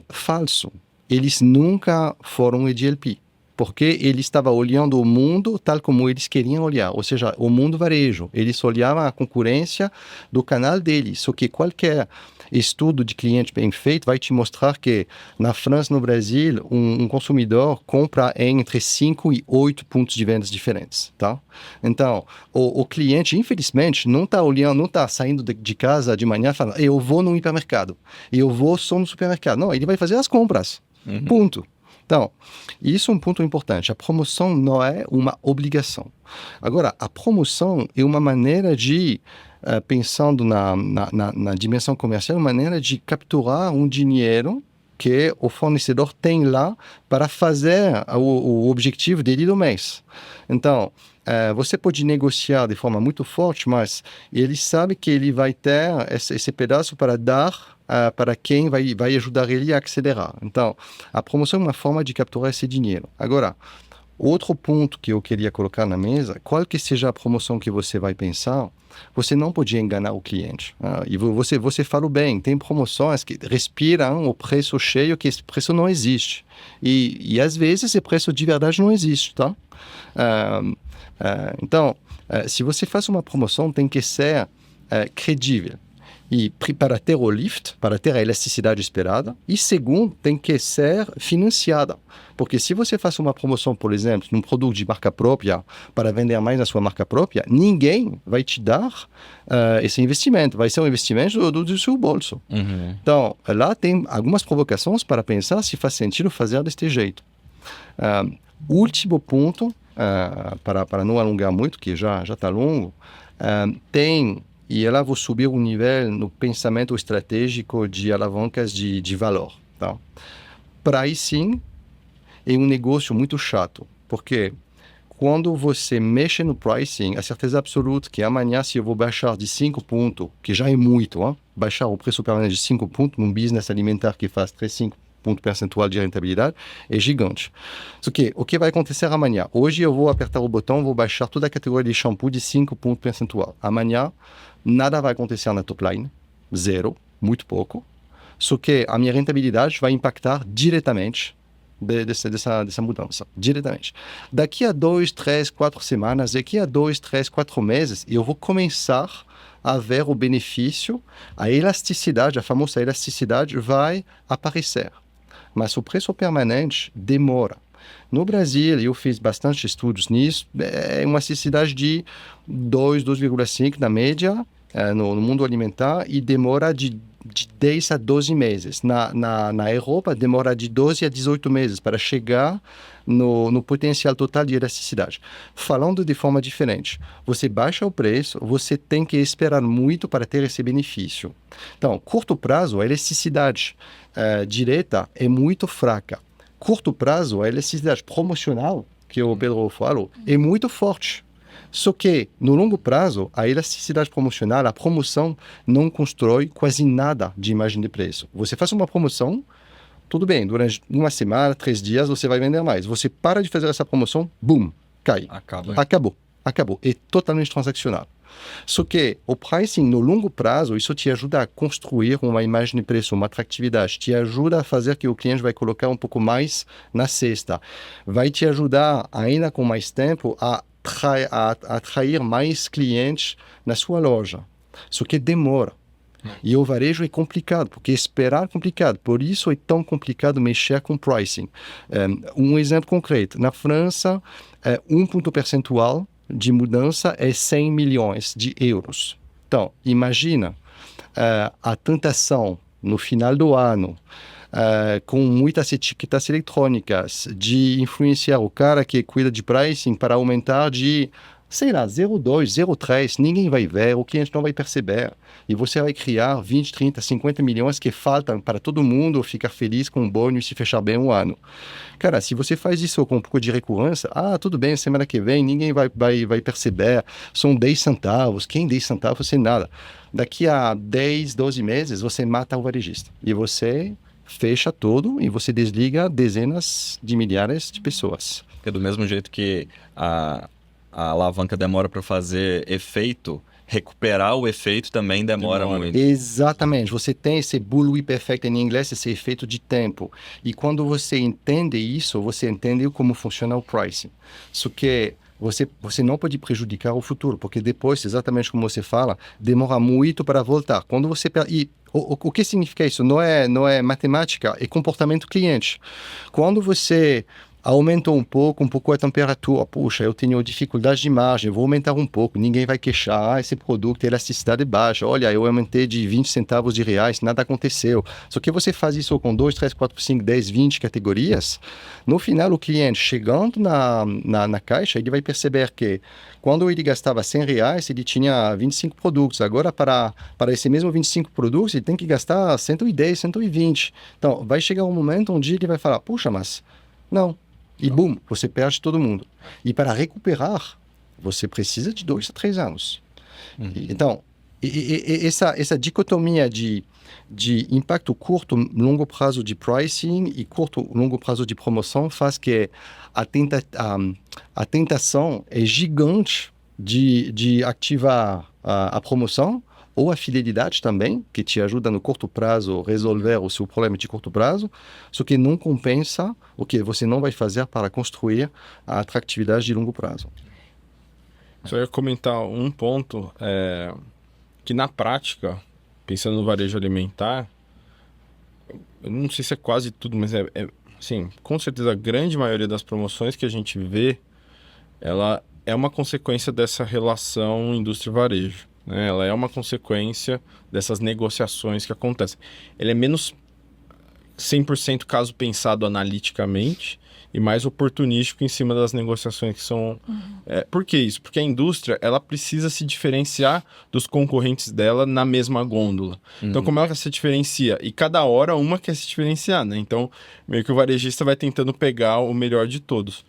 Falso. Eles nunca foram EDLP. Porque ele estava olhando o mundo tal como eles queriam olhar, ou seja, o mundo varejo. Eles olhavam a concorrência do canal deles, só que qualquer estudo de cliente bem feito vai te mostrar que na França, no Brasil, um consumidor compra entre 5 e 8 pontos de vendas diferentes, tá? Então, o cliente, infelizmente, não está olhando, não está saindo de casa de manhã falando, eu vou no hipermercado, eu vou só no supermercado. Não, ele vai fazer as compras, ponto. Então, isso é um ponto importante. A promoção não é uma obrigação. Agora, a promoção é uma maneira de, pensando na dimensão comercial, uma maneira de capturar um dinheiro que o fornecedor tem lá para fazer o objetivo dele do mês. Então, você pode negociar de forma muito forte, mas ele sabe que ele vai ter esse pedaço para dar para quem vai ajudar ele a acelerar. Então, a promoção é uma forma de capturar esse dinheiro. Agora, outro ponto que eu queria colocar na mesa, qual que seja a promoção que você vai pensar, você não pode enganar o cliente. E você falou bem, tem promoções que respiram o preço cheio, que esse preço não existe. E às vezes esse preço de verdade não existe, tá? Então, se você faz uma promoção, tem que ser credível. E para ter o lift, para ter a elasticidade esperada. E segundo, tem que ser financiada. Porque se você faz uma promoção, por exemplo, num produto de marca própria, para vender mais na sua marca própria, ninguém vai te dar esse investimento. Vai ser um investimento do seu bolso. Uhum. Então, lá tem algumas provocações para pensar se faz sentido fazer deste jeito. Último ponto, para não alongar muito, que já está longo, e ela vou subir o nível no pensamento estratégico de alavancas de valor. Tá? Pricing é um negócio muito chato, porque quando você mexe no pricing, a certeza absoluta que amanhã, se eu vou baixar de 5 pontos, que já é muito, baixar o preço permanente de 5 pontos num business alimentar que faz 5 ponto percentual de rentabilidade, é gigante. Só que o que vai acontecer amanhã? Hoje eu vou apertar o botão, vou baixar toda a categoria de shampoo de 5 pontos percentual. Amanhã, nada vai acontecer na top line, zero, muito pouco. Só que a minha rentabilidade vai impactar diretamente dessa mudança, diretamente. Daqui a 2, 3, 4 semanas, daqui a 2, 3, 4 meses, eu vou começar a ver o benefício, a elasticidade, a famosa elasticidade vai aparecer. Mas o preço permanente demora. No Brasil, eu fiz bastante estudos nisso, é uma elasticidade de 2,5 na média no mundo alimentar e demora de 10 a 12 meses. Na Europa, demora de 12 a 18 meses para chegar no potencial total de elasticidade. Falando de forma diferente, você baixa o preço, você tem que esperar muito para ter esse benefício. Então, curto prazo, a elasticidade direta é muito fraca. Curto prazo, a elasticidade promocional, que o Pedro falou, é muito forte. Só que, no longo prazo, a elasticidade promocional, a promoção, não constrói quase nada de imagem de preço. Você faz uma promoção, tudo bem, durante uma semana, 3 dias, você vai vender mais. Você para de fazer essa promoção, boom, cai. Acabou. É totalmente transacional. Só que o pricing, no longo prazo, isso te ajuda a construir uma imagem de preço, uma atratividade, te ajuda a fazer que o cliente vai colocar um pouco mais na cesta. Vai te ajudar, ainda com mais tempo, a atrair mais clientes na sua loja. Só que demora. E o varejo é complicado, porque esperar é complicado. Por isso é tão complicado mexer com pricing. Um exemplo concreto. Na França, 1 ponto percentual de mudança é 100 milhões de euros. Então, imagina a tentação no final do ano, com muitas etiquetas eletrônicas, de influenciar o cara que cuida de pricing para aumentar de sei lá, 0,2, 0,3, ninguém vai ver, o cliente não vai perceber. E você vai criar 20, 30, 50 milhões que faltam para todo mundo ficar feliz com um bônus e fechar bem um ano. Cara, se você faz isso com um pouco de recorrência, tudo bem, semana que vem ninguém vai perceber, são 10 centavos, quem 10 centavos sem nada. Daqui a 10, 12 meses, você mata o varejista. E você fecha tudo e você desliga dezenas de milhares de pessoas. Porque do mesmo jeito que a alavanca demora para fazer efeito, recuperar o efeito também demora muito. Exatamente. Você tem esse bullwhip effect em inglês, esse efeito de tempo. E quando você entende isso, você entende como funciona o pricing. Só que você não pode prejudicar o futuro, porque depois, exatamente como você fala, demora muito para voltar. Quando você o que significa isso? Não é matemática, é comportamento cliente. Quando você aumentou um pouco a temperatura, puxa, eu tenho dificuldade de margem, vou aumentar um pouco, ninguém vai queixar, esse produto, a elasticidade é baixa, olha, eu aumentei de 20 centavos de reais, nada aconteceu. Só que você faz isso com 2, 3, 4, 5, 10, 20 categorias, no final o cliente chegando na caixa, ele vai perceber que quando ele gastava 100 reais, ele tinha 25 produtos. Agora, para esse mesmo 25 produtos, ele tem que gastar 110, 120. Então, vai chegar um momento onde ele vai falar, puxa, mas não. E boom, você perde todo mundo. E para recuperar, você precisa de 2 a 3 anos. Então, essa dicotomia de impacto curto, longo prazo de pricing e curto, longo prazo de promoção faz que a tentação é gigante de ativar a promoção ou a fidelidade também, que te ajuda no curto prazo a resolver o seu problema de curto prazo, só que não compensa o que você não vai fazer para construir a atratividade de longo prazo. Só ia comentar um ponto, que na prática, pensando no varejo alimentar, eu não sei se é quase tudo, mas assim, com certeza a grande maioria das promoções que a gente vê, ela é uma consequência dessa relação indústria-varejo. Ela é uma consequência dessas negociações que acontecem. Ele é menos 100% caso pensado analiticamente e mais oportunístico em cima das negociações que são... Por que isso? Porque a indústria ela precisa se diferenciar dos concorrentes dela na mesma gôndola. Então, como ela se diferencia? E cada hora uma quer se diferenciar, né? Então, meio que o varejista vai tentando pegar o melhor de todos.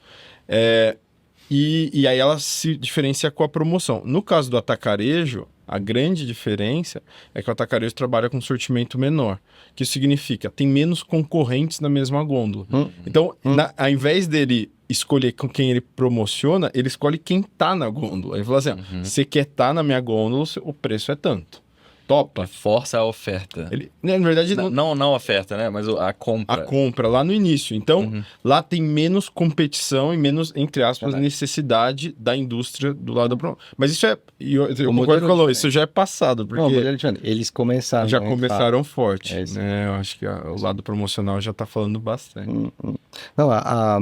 E aí ela se diferencia com a promoção. No caso do atacarejo, a grande diferença é que o atacarejo trabalha com sortimento menor. Que significa, tem menos concorrentes na mesma gôndola. Então, ao invés dele escolher com quem ele promociona, ele escolhe quem está na gôndola. Ele fala assim, você quer estar na minha gôndola, o preço é tanto. Topa. Força a oferta. Na verdade, não a oferta, né? Mas a compra. A compra, lá no início. Então, lá tem menos competição e menos, entre aspas, necessidade da indústria do lado da promoção. Mas isso eu concordo com isso já é passado. Porque eles começaram... Já começaram forte. Né? Eu acho que o lado promocional já está falando bastante. Não, a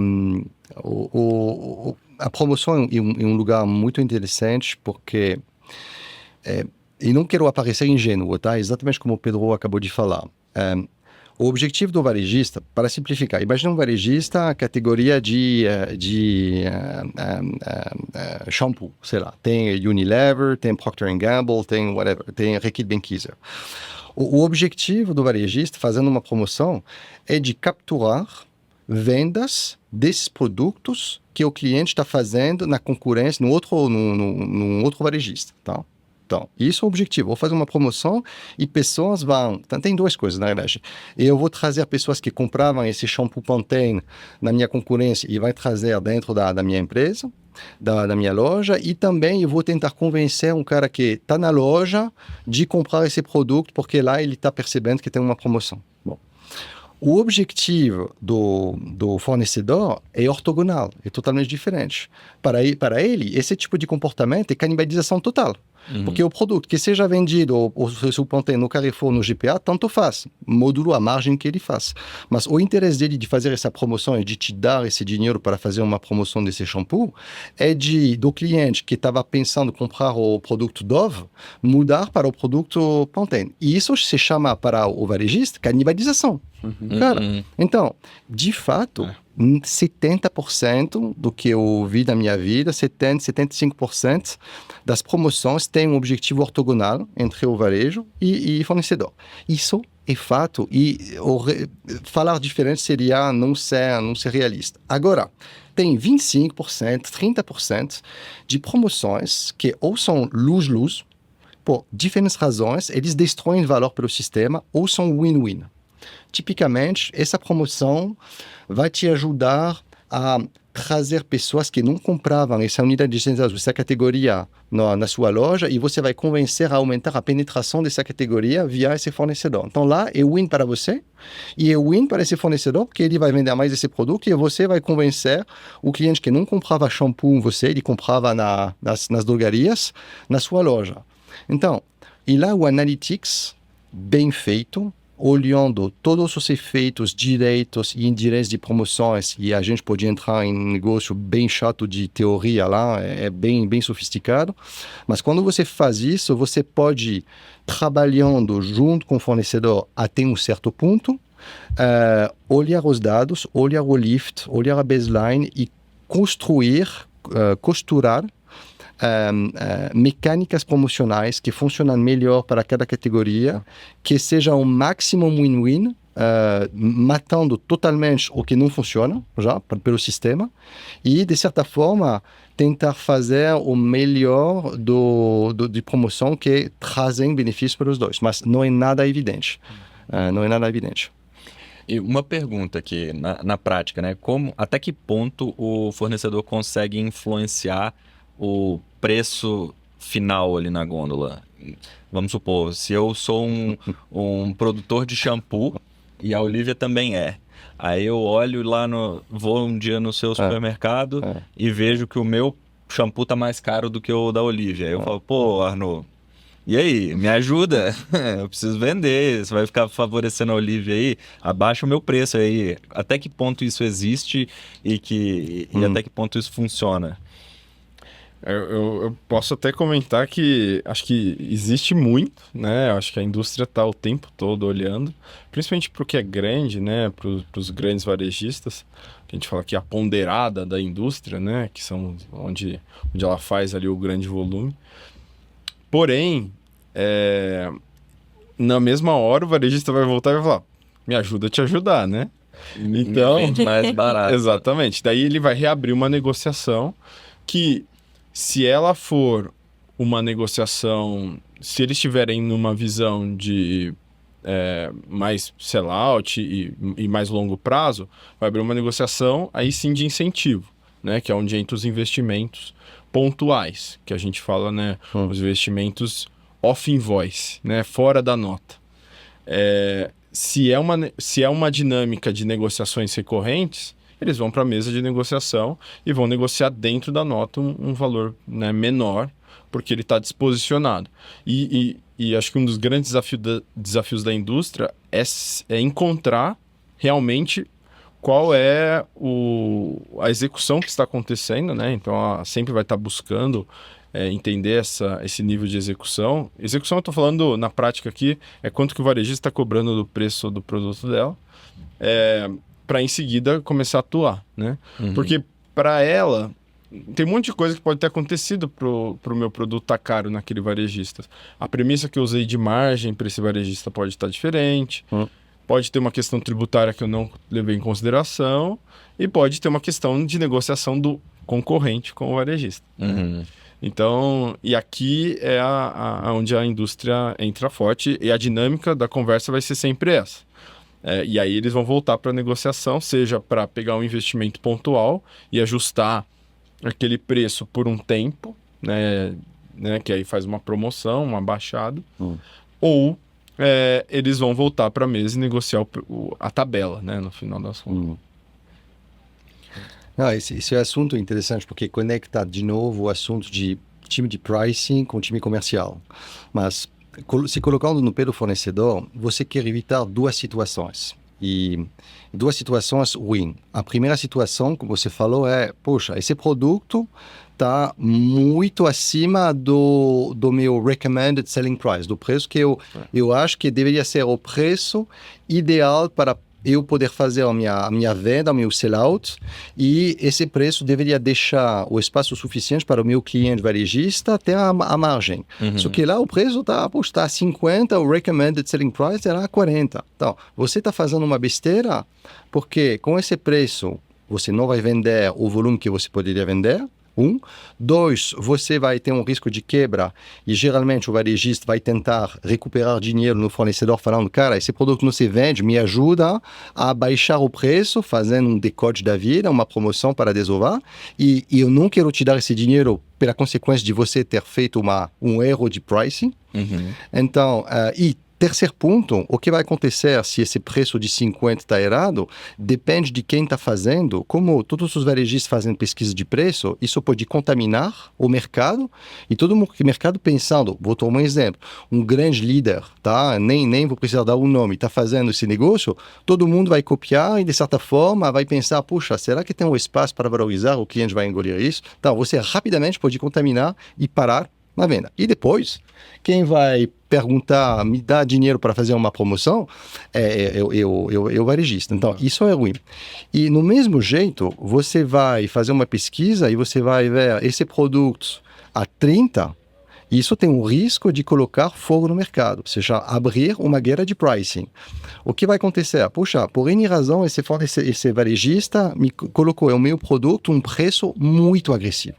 promoção é um lugar muito interessante porque... E não quero aparecer ingênuo, tá? Exatamente como o Pedro acabou de falar. O objetivo do varejista, para simplificar, imagina um varejista, categoria de shampoo, sei lá. Tem Unilever, tem Procter & Gamble, tem whatever, tem Reckitt Benckiser. O objetivo do varejista, fazendo uma promoção, é de capturar vendas desses produtos que o cliente está fazendo na concorrência, no outro varejista, tá? Então, isso é o objetivo. Vou fazer uma promoção e pessoas vão... Então, tem duas coisas, na verdade. Eu vou trazer pessoas que compravam esse shampoo Pantene na minha concorrência e vai trazer dentro da minha empresa, da minha loja, e também eu vou tentar convencer um cara que está na loja de comprar esse produto porque lá ele está percebendo que tem uma promoção. Bom. O objetivo do fornecedor é ortogonal, é totalmente diferente. Para ele, esse tipo de comportamento é canibalização total. Porque o produto que seja vendido ou se Pantene no Carrefour, no GPA, tanto faz. Módulo a margem que ele faz. Mas o interesse dele de fazer essa promoção e de te dar esse dinheiro para fazer uma promoção desse shampoo é do cliente que estava pensando comprar o produto Dove mudar para o produto Pantene. E isso se chama para o varejista canibalização. Cara, então, de fato, 70% do que eu vi na minha vida, 75% das promoções têm um objetivo ortogonal entre o varejo e fornecedor. Isso é fato e falar diferente seria não ser realista. Agora, tem 25%, 30% de promoções que ou são lose-lose, por diferentes razões, eles destroem valor pelo sistema ou são win-win. Tipicamente, essa promoção vai te ajudar a trazer pessoas que não compravam essa unidade de licença azul, essa categoria na sua loja, e você vai convencer a aumentar a penetração dessa categoria via esse fornecedor. Então lá é win para você e é win para esse fornecedor, porque ele vai vender mais esse produto e você vai convencer o cliente que não comprava shampoo em você, ele comprava nas drogarias, na sua loja. Então, e lá o Analytics, bem feito, olhando todos os efeitos diretos e indiretos de promoções, e a gente pode entrar em um negócio bem chato de teoria lá, é bem sofisticado, mas quando você faz isso, você pode, trabalhando junto com o fornecedor até um certo ponto, olhar os dados, olhar o lift, olhar a baseline e costurar mecânicas promocionais que funcionam melhor para cada categoria, que seja um máximo win-win, matando totalmente o que não funciona já pelo sistema e, de certa forma, tentar fazer o melhor de promoção que trazem benefícios para os dois. Mas não é nada evidente. Não é nada evidente. E uma pergunta aqui, na prática, né? Até que ponto o fornecedor consegue influenciar o preço final ali na gôndola? Vamos supor, se eu sou um produtor de shampoo e a Olivia também é. Aí eu olho lá, vou um dia no seu supermercado e vejo que o meu shampoo tá mais caro do que o da Olivia. Aí eu falo, pô, Arnaud, e aí, me ajuda? Eu preciso vender, você vai ficar favorecendo a Olivia aí? Abaixa o meu preço aí. Até que ponto isso existe e até que ponto isso funciona? Eu posso até comentar que acho que existe muito, né? Acho que a indústria está o tempo todo olhando, principalmente para o que é grande, né? Para os grandes varejistas, que a gente fala que é a ponderada da indústria, né? Que são onde ela faz ali o grande volume. Porém, na mesma hora o varejista vai voltar e vai falar, me ajuda a te ajudar, né? Então, vende mais barato. Exatamente. Daí ele vai reabrir uma negociação que, se ela for uma negociação, se eles estiverem numa visão de mais sell-out e mais longo prazo, vai abrir uma negociação aí sim de incentivo, né? Que é onde entra os investimentos pontuais, que a gente fala, né? Os investimentos off-invoice, né? Fora da nota. Se é uma dinâmica de negociações recorrentes, eles vão para a mesa de negociação e vão negociar dentro da nota um valor, né, menor, porque ele está disposicionado. E acho que um dos grandes desafios da indústria é encontrar realmente qual é a execução que está acontecendo, né? Então, ela sempre vai estar buscando entender esse nível de execução. Execução, eu estou falando na prática aqui, é quanto que o varejista está cobrando do preço do produto dela, para em seguida começar a atuar, né? Uhum. Porque para ela, tem um monte de coisa que pode ter acontecido pro meu produto estar caro naquele varejista. A premissa que eu usei de margem para esse varejista pode estar diferente, pode ter uma questão tributária que eu não levei em consideração e pode ter uma questão de negociação do concorrente com o varejista. Uhum. Então, e aqui é onde a indústria entra forte e a dinâmica da conversa vai ser sempre essa. E aí eles vão voltar para a negociação, seja para pegar um investimento pontual e ajustar aquele preço por um tempo, né, que aí faz uma promoção, um abaixado, ou eles vão voltar para a mesa e negociar a tabela, né, no final das contas. Esse é um assunto interessante, porque conecta de novo o assunto de time de pricing com time comercial. Mas se colocando no pé do fornecedor, você quer evitar duas situações. E duas situações ruins. A primeira situação, como você falou, poxa, esse produto está muito acima do meu recommended selling price, do preço que eu acho que deveria ser o preço ideal para eu poder fazer a minha venda, o meu sellout, e esse preço deveria deixar o espaço suficiente para o meu cliente varejista ter a margem. Só que lá o preço está a 50, o recommended selling price era a 40. Então, você está fazendo uma besteira, porque com esse preço você não vai vender o volume que você poderia vender. 2, você vai ter um risco de quebra e geralmente o varejista vai tentar recuperar dinheiro no fornecedor falando, cara, esse produto não se vende, me ajuda a baixar o preço, fazendo um decote da vida, uma promoção para desovar, e eu não quero te dar esse dinheiro pela consequência de você ter feito um erro de pricing. Então, terceiro ponto, o que vai acontecer se esse preço de 50 está errado, depende de quem está fazendo. Como todos os varejistas fazem pesquisa de preço, isso pode contaminar o mercado e todo o mercado pensando, vou tomar um exemplo, um grande líder, tá? Nem vou precisar dar um nome, está fazendo esse negócio, todo mundo vai copiar e de certa forma vai pensar, puxa, será que tem um espaço para valorizar, o cliente vai engolir isso? Então, você rapidamente pode contaminar e parar na venda. E depois, quem vai perguntar, me dá dinheiro para fazer uma promoção, é o varejista. Então, isso é ruim. E no mesmo jeito, você vai fazer uma pesquisa e você vai ver esse produto a 30, isso tem um risco de colocar fogo no mercado, ou seja, abrir uma guerra de pricing. O que vai acontecer? Puxa, por N razão, esse varejista me colocou o meu produto um preço muito agressivo.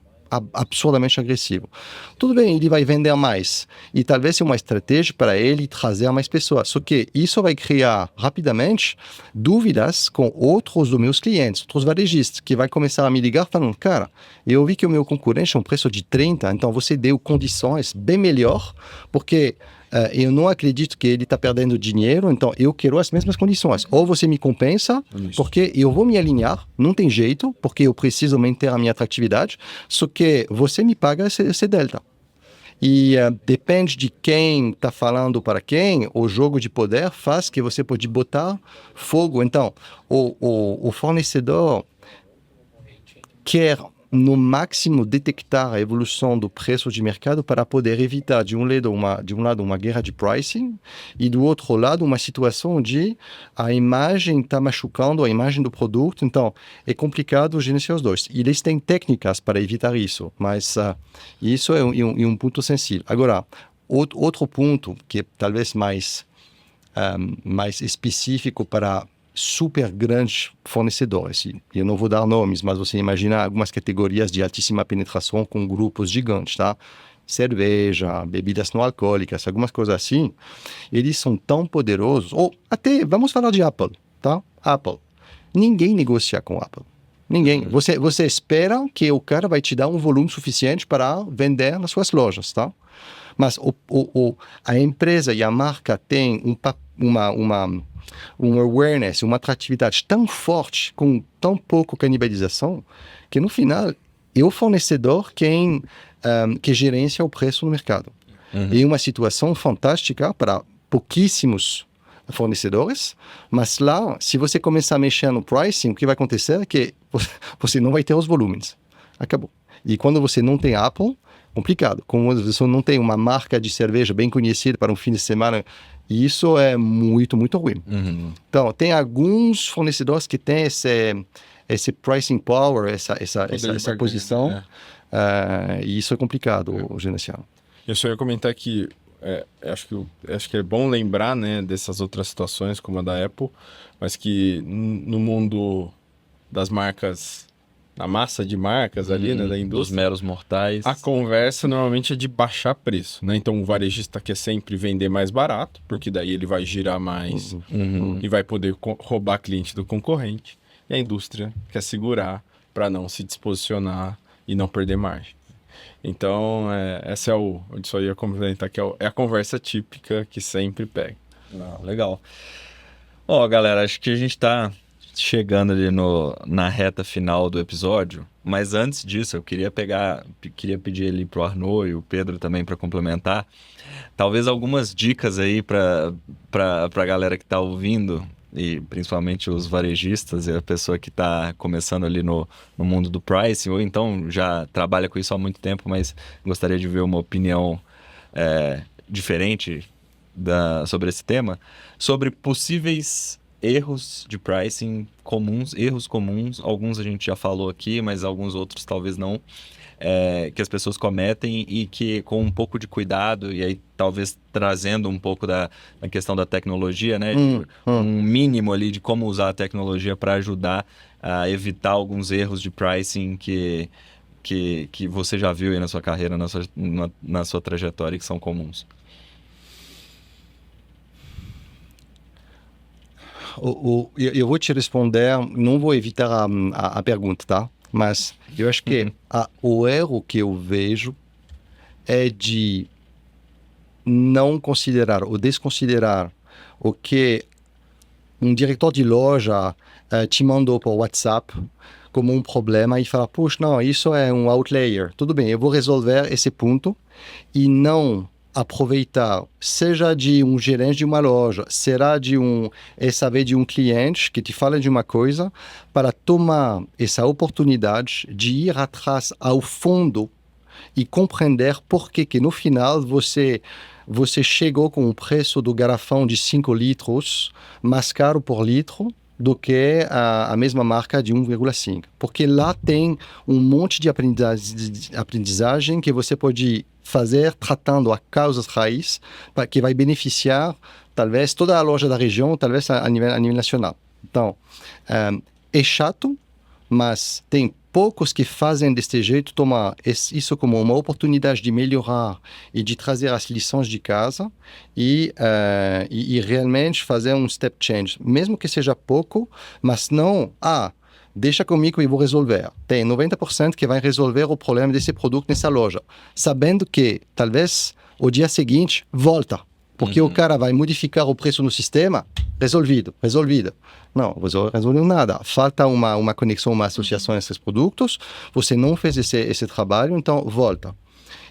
Absurdamente agressivo. Tudo bem, ele vai vender mais e talvez seja uma estratégia para ele trazer mais pessoas. Só que isso vai criar rapidamente dúvidas com outros dos meus clientes, outros varejistas, que vai começar a me ligar falando, cara, eu vi que o meu concorrente é um preço de 30, então você deu condições bem melhor, porque eu não acredito que ele está perdendo dinheiro, então eu quero as mesmas condições. Ou você me compensa, porque eu vou me alinhar, não tem jeito, porque eu preciso manter a minha atratividade, só que você me paga esse delta. E depende de quem está falando para quem, o jogo de poder faz que você pode botar fogo. Então, o fornecedor quer no máximo detectar a evolução do preço de mercado para poder evitar de um lado uma guerra de pricing e do outro lado uma situação onde a imagem está machucando a imagem do produto. Então é complicado gerenciar os dois. E eles têm técnicas para evitar isso, mas isso é um ponto sensível. Agora, outro ponto que é talvez mais específico para super grandes fornecedores. Eu não vou dar nomes, mas você imagina algumas categorias de altíssima penetração com grupos gigantes, tá? Cerveja, bebidas não alcoólicas, algumas coisas assim. Eles são tão poderosos. Ou até, vamos falar de Apple, tá? Apple. Ninguém negocia com Apple. Ninguém. Você espera que o cara vai te dar um volume suficiente para vender nas suas lojas, tá? Mas a empresa e a marca têm um awareness, uma atratividade tão forte, com tão pouco canibalização, que no final é o fornecedor que gerencia o preço no mercado. É uma situação fantástica para pouquíssimos fornecedores, mas lá, se você começar a mexer no pricing, o que vai acontecer é que você não vai ter os volumes. Acabou. E quando você não tem Apple, complicado. Como você não tem uma marca de cerveja bem conhecida para um fim de semana, isso é muito, muito ruim. Então, tem alguns fornecedores que têm esse pricing power, essa posição, e isso é complicado, gerenciar. Eu só ia comentar que acho que é bom lembrar, né, dessas outras situações, como a da Apple, mas que no mundo das marcas, na massa de marcas ali, né, da indústria, dos meros mortais, a conversa normalmente é de baixar preço, né? Então o varejista quer sempre vender mais barato, porque daí ele vai girar mais e vai poder roubar cliente do concorrente. E a indústria quer segurar para não se disposicionar e não perder margem. Então, essa eu só ia complementar que é a conversa típica que sempre pega. Legal. Ó, galera, acho que a gente está chegando ali na reta final do episódio, mas antes disso eu queria pedir ali pro Arnaud e o Pedro também para complementar, talvez algumas dicas aí para a galera que está ouvindo, e principalmente os varejistas e a pessoa que está começando ali no mundo do pricing, ou então já trabalha com isso há muito tempo, mas gostaria de ver uma opinião diferente sobre esse tema, sobre possíveis erros de pricing comuns, erros comuns, alguns a gente já falou aqui, mas alguns outros talvez não, que as pessoas cometem e que com um pouco de cuidado, e aí talvez trazendo um pouco da questão da tecnologia, né? Um mínimo ali de como usar a tecnologia para ajudar a evitar alguns erros de pricing que você já viu aí na sua carreira, na sua trajetória, que são comuns. Eu vou te responder, não vou evitar a pergunta, tá? Mas eu acho que o erro que eu vejo é de não considerar ou desconsiderar o que um diretor de loja te mandou por WhatsApp como um problema e falar, puxa, não, isso é um outlier. Tudo bem, eu vou resolver esse ponto e não aproveitar, seja de um gerente de uma loja, será de SAV de um cliente que te fala de uma coisa, para tomar essa oportunidade de ir atrás ao fundo e compreender por que no final você chegou com o preço do garrafão de 5 litros mais caro por litro do que a mesma marca de 1,5. Porque lá tem um monte de aprendizagem que você pode fazer tratando a causas raiz que vai beneficiar talvez toda a loja da região, talvez a nível nacional. Então, é chato, mas tem poucos que fazem deste jeito, tomar isso como uma oportunidade de melhorar e de trazer as lições de casa e realmente fazer um step change, mesmo que seja pouco, mas não, deixa comigo e vou resolver. Tem 90% que vai resolver o problema desse produto nessa loja, sabendo que talvez o dia seguinte volta, porque o cara vai modificar o preço no sistema, resolvido. Não, você não resolveu nada. Falta uma conexão, uma associação a esses produtos. Você não fez esse trabalho, então volta.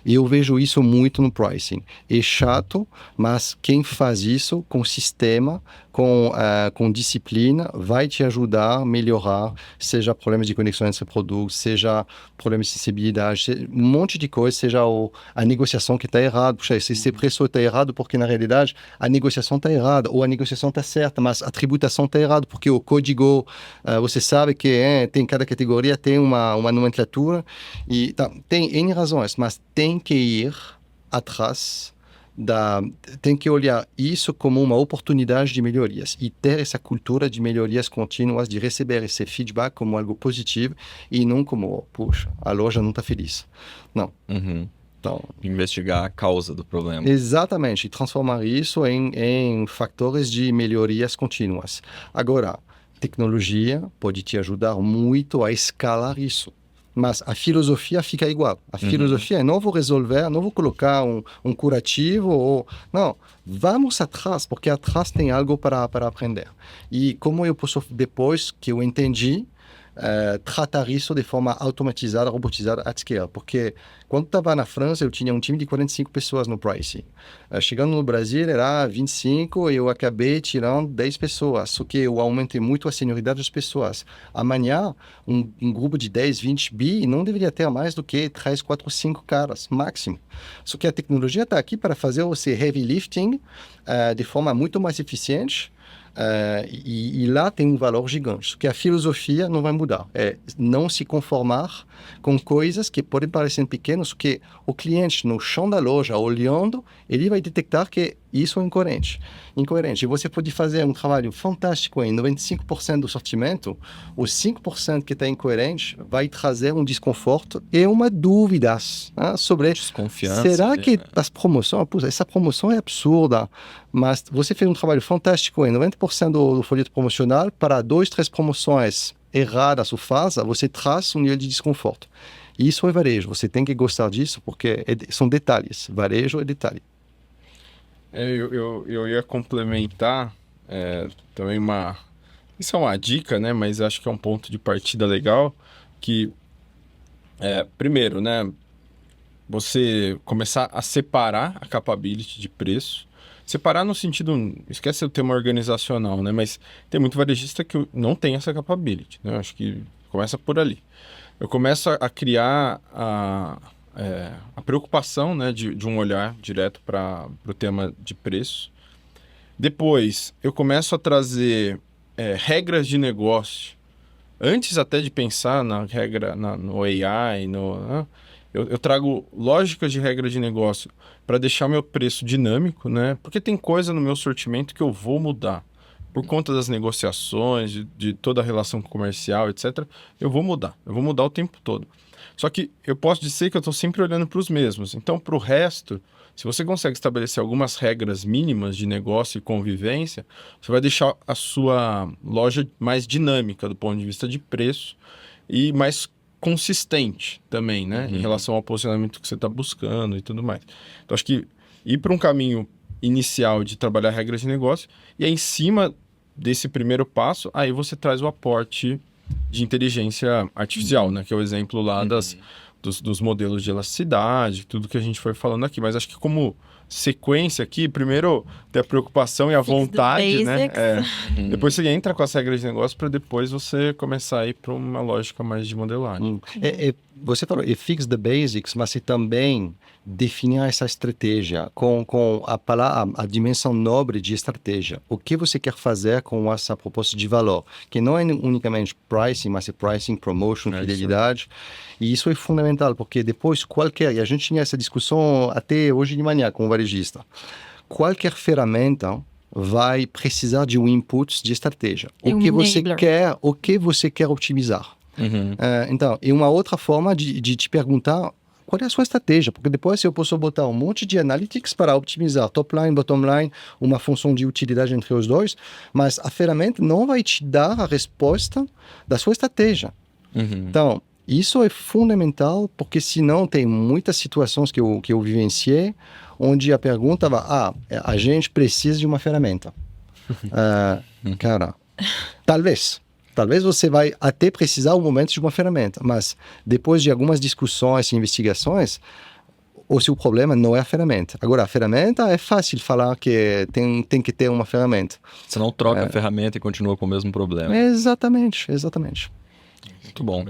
E eu vejo isso muito no pricing. É chato, mas quem faz isso com sistema, com disciplina, vai te ajudar a melhorar, seja problemas de conexão entre produtos, seja problemas de sensibilidade, um monte de coisa, seja a negociação que está errada. Puxa, esse preço está errado porque, na realidade, a negociação está errada, ou a negociação está certa, mas a tributação está errada, porque o código, você sabe que tem cada categoria, tem uma nomenclatura, e tem N razões, mas tem que ir atrás tem que olhar isso como uma oportunidade de melhorias e ter essa cultura de melhorias contínuas, de receber esse feedback como algo positivo e não como, puxa, a loja não está feliz. Não. Então, investigar a causa do problema. Exatamente, e transformar isso em fatores de melhorias contínuas. Agora, tecnologia pode te ajudar muito a escalar isso. Mas a filosofia fica igual. A filosofia é não vou resolver, não vou colocar um curativo. Não, vamos atrás, porque atrás tem algo para aprender. E como eu posso, depois que eu entendi, tratar isso de forma automatizada, robotizada, at scale. Porque quando estava na França, eu tinha um time de 45 pessoas no pricing. Chegando no Brasil, era 25 e eu acabei tirando 10 pessoas. Só que eu aumentei muito a senioridade das pessoas. Amanhã, um grupo de 10, 20 bi não deveria ter mais do que 3, 4, 5 caras, máximo. Só que a tecnologia está aqui para fazer esse heavy lifting de forma muito mais eficiente. E lá tem um valor gigante, que a filosofia não vai mudar, é não se conformar com coisas que podem parecer pequenas, que o cliente no chão da loja, olhando, ele vai detectar que isso é incoerente. E você pode fazer um trabalho fantástico em 95% do sortimento, os 5% que está incoerente vai trazer um desconforto e uma dúvida sobre desconfiança. Será que as promoções, essa promoção é absurda, mas você fez um trabalho fantástico em 90% do folheto promocional, para 2, 3 promoções erradas ou falsas, você traz um nível de desconforto. E isso é varejo, você tem que gostar disso, porque são detalhes, varejo é detalhe. Eu ia complementar também isso é uma dica, né? Mas acho que é um ponto de partida legal, que primeiro, né? Você começar a separar a capability de preço. Separar no sentido, esquece o tema organizacional, né? Mas tem muito varejista que não tem essa capability, né? Acho que começa por ali. Eu começo a criar a preocupação, né, de um olhar direto para o tema de preço. Depois, eu começo a trazer regras de negócio, antes até de pensar na regra, no AI, eu trago lógicas de regra de negócio para deixar meu preço dinâmico, né? Porque tem coisa no meu sortimento que eu vou mudar. Por conta das negociações, de toda a relação comercial, etc., eu vou mudar o tempo todo. Só que eu posso dizer que eu estou sempre olhando para os mesmos. Então, para o resto, se você consegue estabelecer algumas regras mínimas de negócio e convivência, você vai deixar a sua loja mais dinâmica do ponto de vista de preço e mais consistente também, né? Em relação ao posicionamento que você está buscando e tudo mais. Então, acho que ir para um caminho inicial de trabalhar regras de negócio e aí, em cima desse primeiro passo, aí você traz o aporte de inteligência artificial, né? Que é o exemplo lá dos modelos de elasticidade, tudo que a gente foi falando aqui. Mas acho que como sequência aqui, primeiro ter a preocupação e a vontade, né? Depois você entra com as regras de negócio para depois você começar a ir para uma lógica mais de modelagem. Você falou, fix the basics, mas você também definir essa estratégia com a dimensão nobre de estratégia. O que você quer fazer com essa proposta de valor? Que não é unicamente pricing, mas é pricing, promotion, fidelidade. E isso é fundamental, porque depois e a gente tinha essa discussão até hoje de manhã com o varejista, qualquer ferramenta vai precisar de um input de estratégia. O que você quer otimizar. Então, é uma outra forma de te perguntar qual é a sua estratégia, porque depois eu posso botar um monte de analytics para otimizar top line, bottom line, uma função de utilidade entre os dois, mas a ferramenta não vai te dar a resposta da sua estratégia. Então, isso é fundamental, porque senão tem muitas situações que eu vivenciei, onde a pergunta vai, a gente precisa de uma ferramenta. Cara, talvez você vai até precisar um momento de uma ferramenta, mas depois de algumas discussões e investigações, o seu problema não é a ferramenta. Agora, a ferramenta é fácil falar que tem que ter uma ferramenta. Você não troca a ferramenta e continua com o mesmo problema. Exatamente. Muito bom.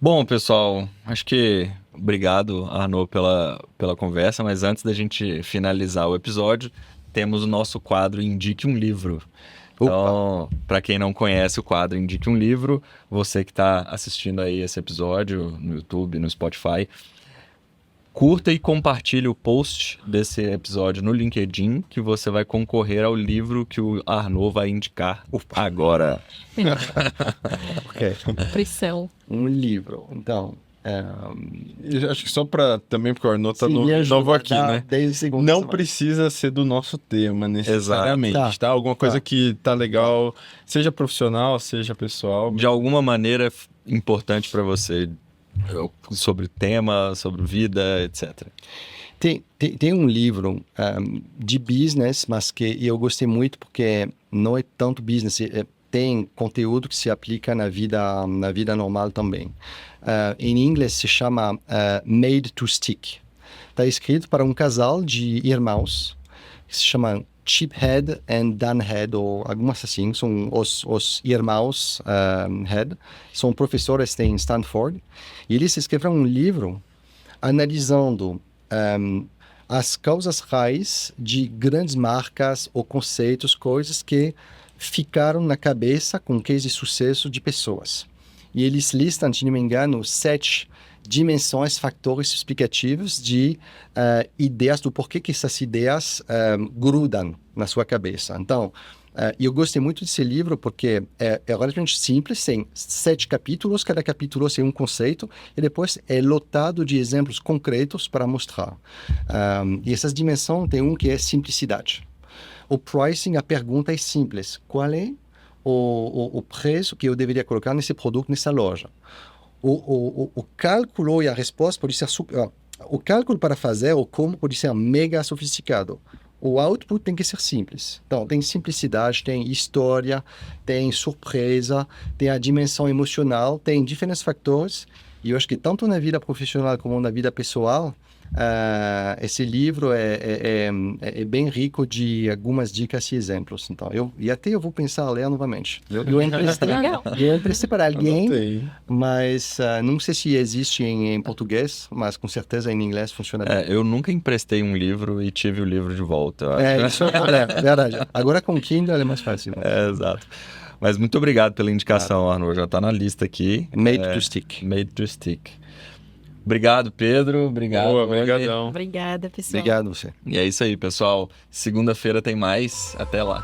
Bom, pessoal, acho que obrigado, Arnaud, pela conversa, mas antes da gente finalizar o episódio, temos o nosso quadro Indique um Livro. Então, para quem não conhece o quadro Indique um Livro, você que está assistindo aí esse episódio no YouTube, no Spotify, curta e compartilhe o post desse episódio no LinkedIn, que você vai concorrer ao livro que o Arnaud vai indicar agora. Ok. Pressão. Um livro, então... Eu acho que só para também, porque o Arnaud tá novo aqui, né? 10 segundos. Não precisa ser do nosso tema necessariamente, tá? Alguma coisa que tá legal, seja profissional, seja pessoal. De alguma maneira importante para você, sobre o tema, sobre vida, etc. Tem um livro de business, mas que eu gostei muito porque não é tanto business, tem conteúdo que se aplica na vida normal também. Em inglês se chama Made to Stick. Está escrito para um casal de irmãos que se chamam Chiphead and Danhead, ou algumas assim, são os irmãos Head, são professores em Stanford, e eles escreveram um livro analisando as causas raiz de grandes marcas ou conceitos, coisas que ficaram na cabeça com case de sucesso de pessoas. E eles listam, se não me engano, 7 dimensões, fatores explicativos de ideias, do porquê que essas ideias grudam na sua cabeça. Então, eu gostei muito desse livro porque é relativamente simples, tem 7 capítulos, cada capítulo é um conceito, e depois é lotado de exemplos concretos para mostrar. E essas dimensões tem um que é simplicidade. O pricing, a pergunta é simples. Qual é o preço que eu deveria colocar nesse produto, nessa loja? O cálculo e a resposta pode ser o cálculo para fazer o como pode ser mega sofisticado. O output tem que ser simples. Então, tem simplicidade, tem história, tem surpresa, tem a dimensão emocional, tem diferentes fatores. E eu acho que tanto na vida profissional como na vida pessoal, esse livro é bem rico de algumas dicas e exemplos. Então, eu vou pensar a ler novamente. Eu emprestei para alguém, Anotei. mas não sei se existe em português, mas com certeza em inglês funciona bem. Eu nunca emprestei um livro e tive o livro de volta. Isso é verdade. Agora com o Kindle é mais fácil. Exato. Mas muito obrigado pela indicação, Arnaud. Já está na lista aqui. Made to Stick. Made to Stick. Obrigado, Pedro. Obrigado. Boa, Oli. obrigadão. Obrigada, pessoal. Obrigado você. E é isso aí, pessoal. Segunda-feira tem mais. Até lá.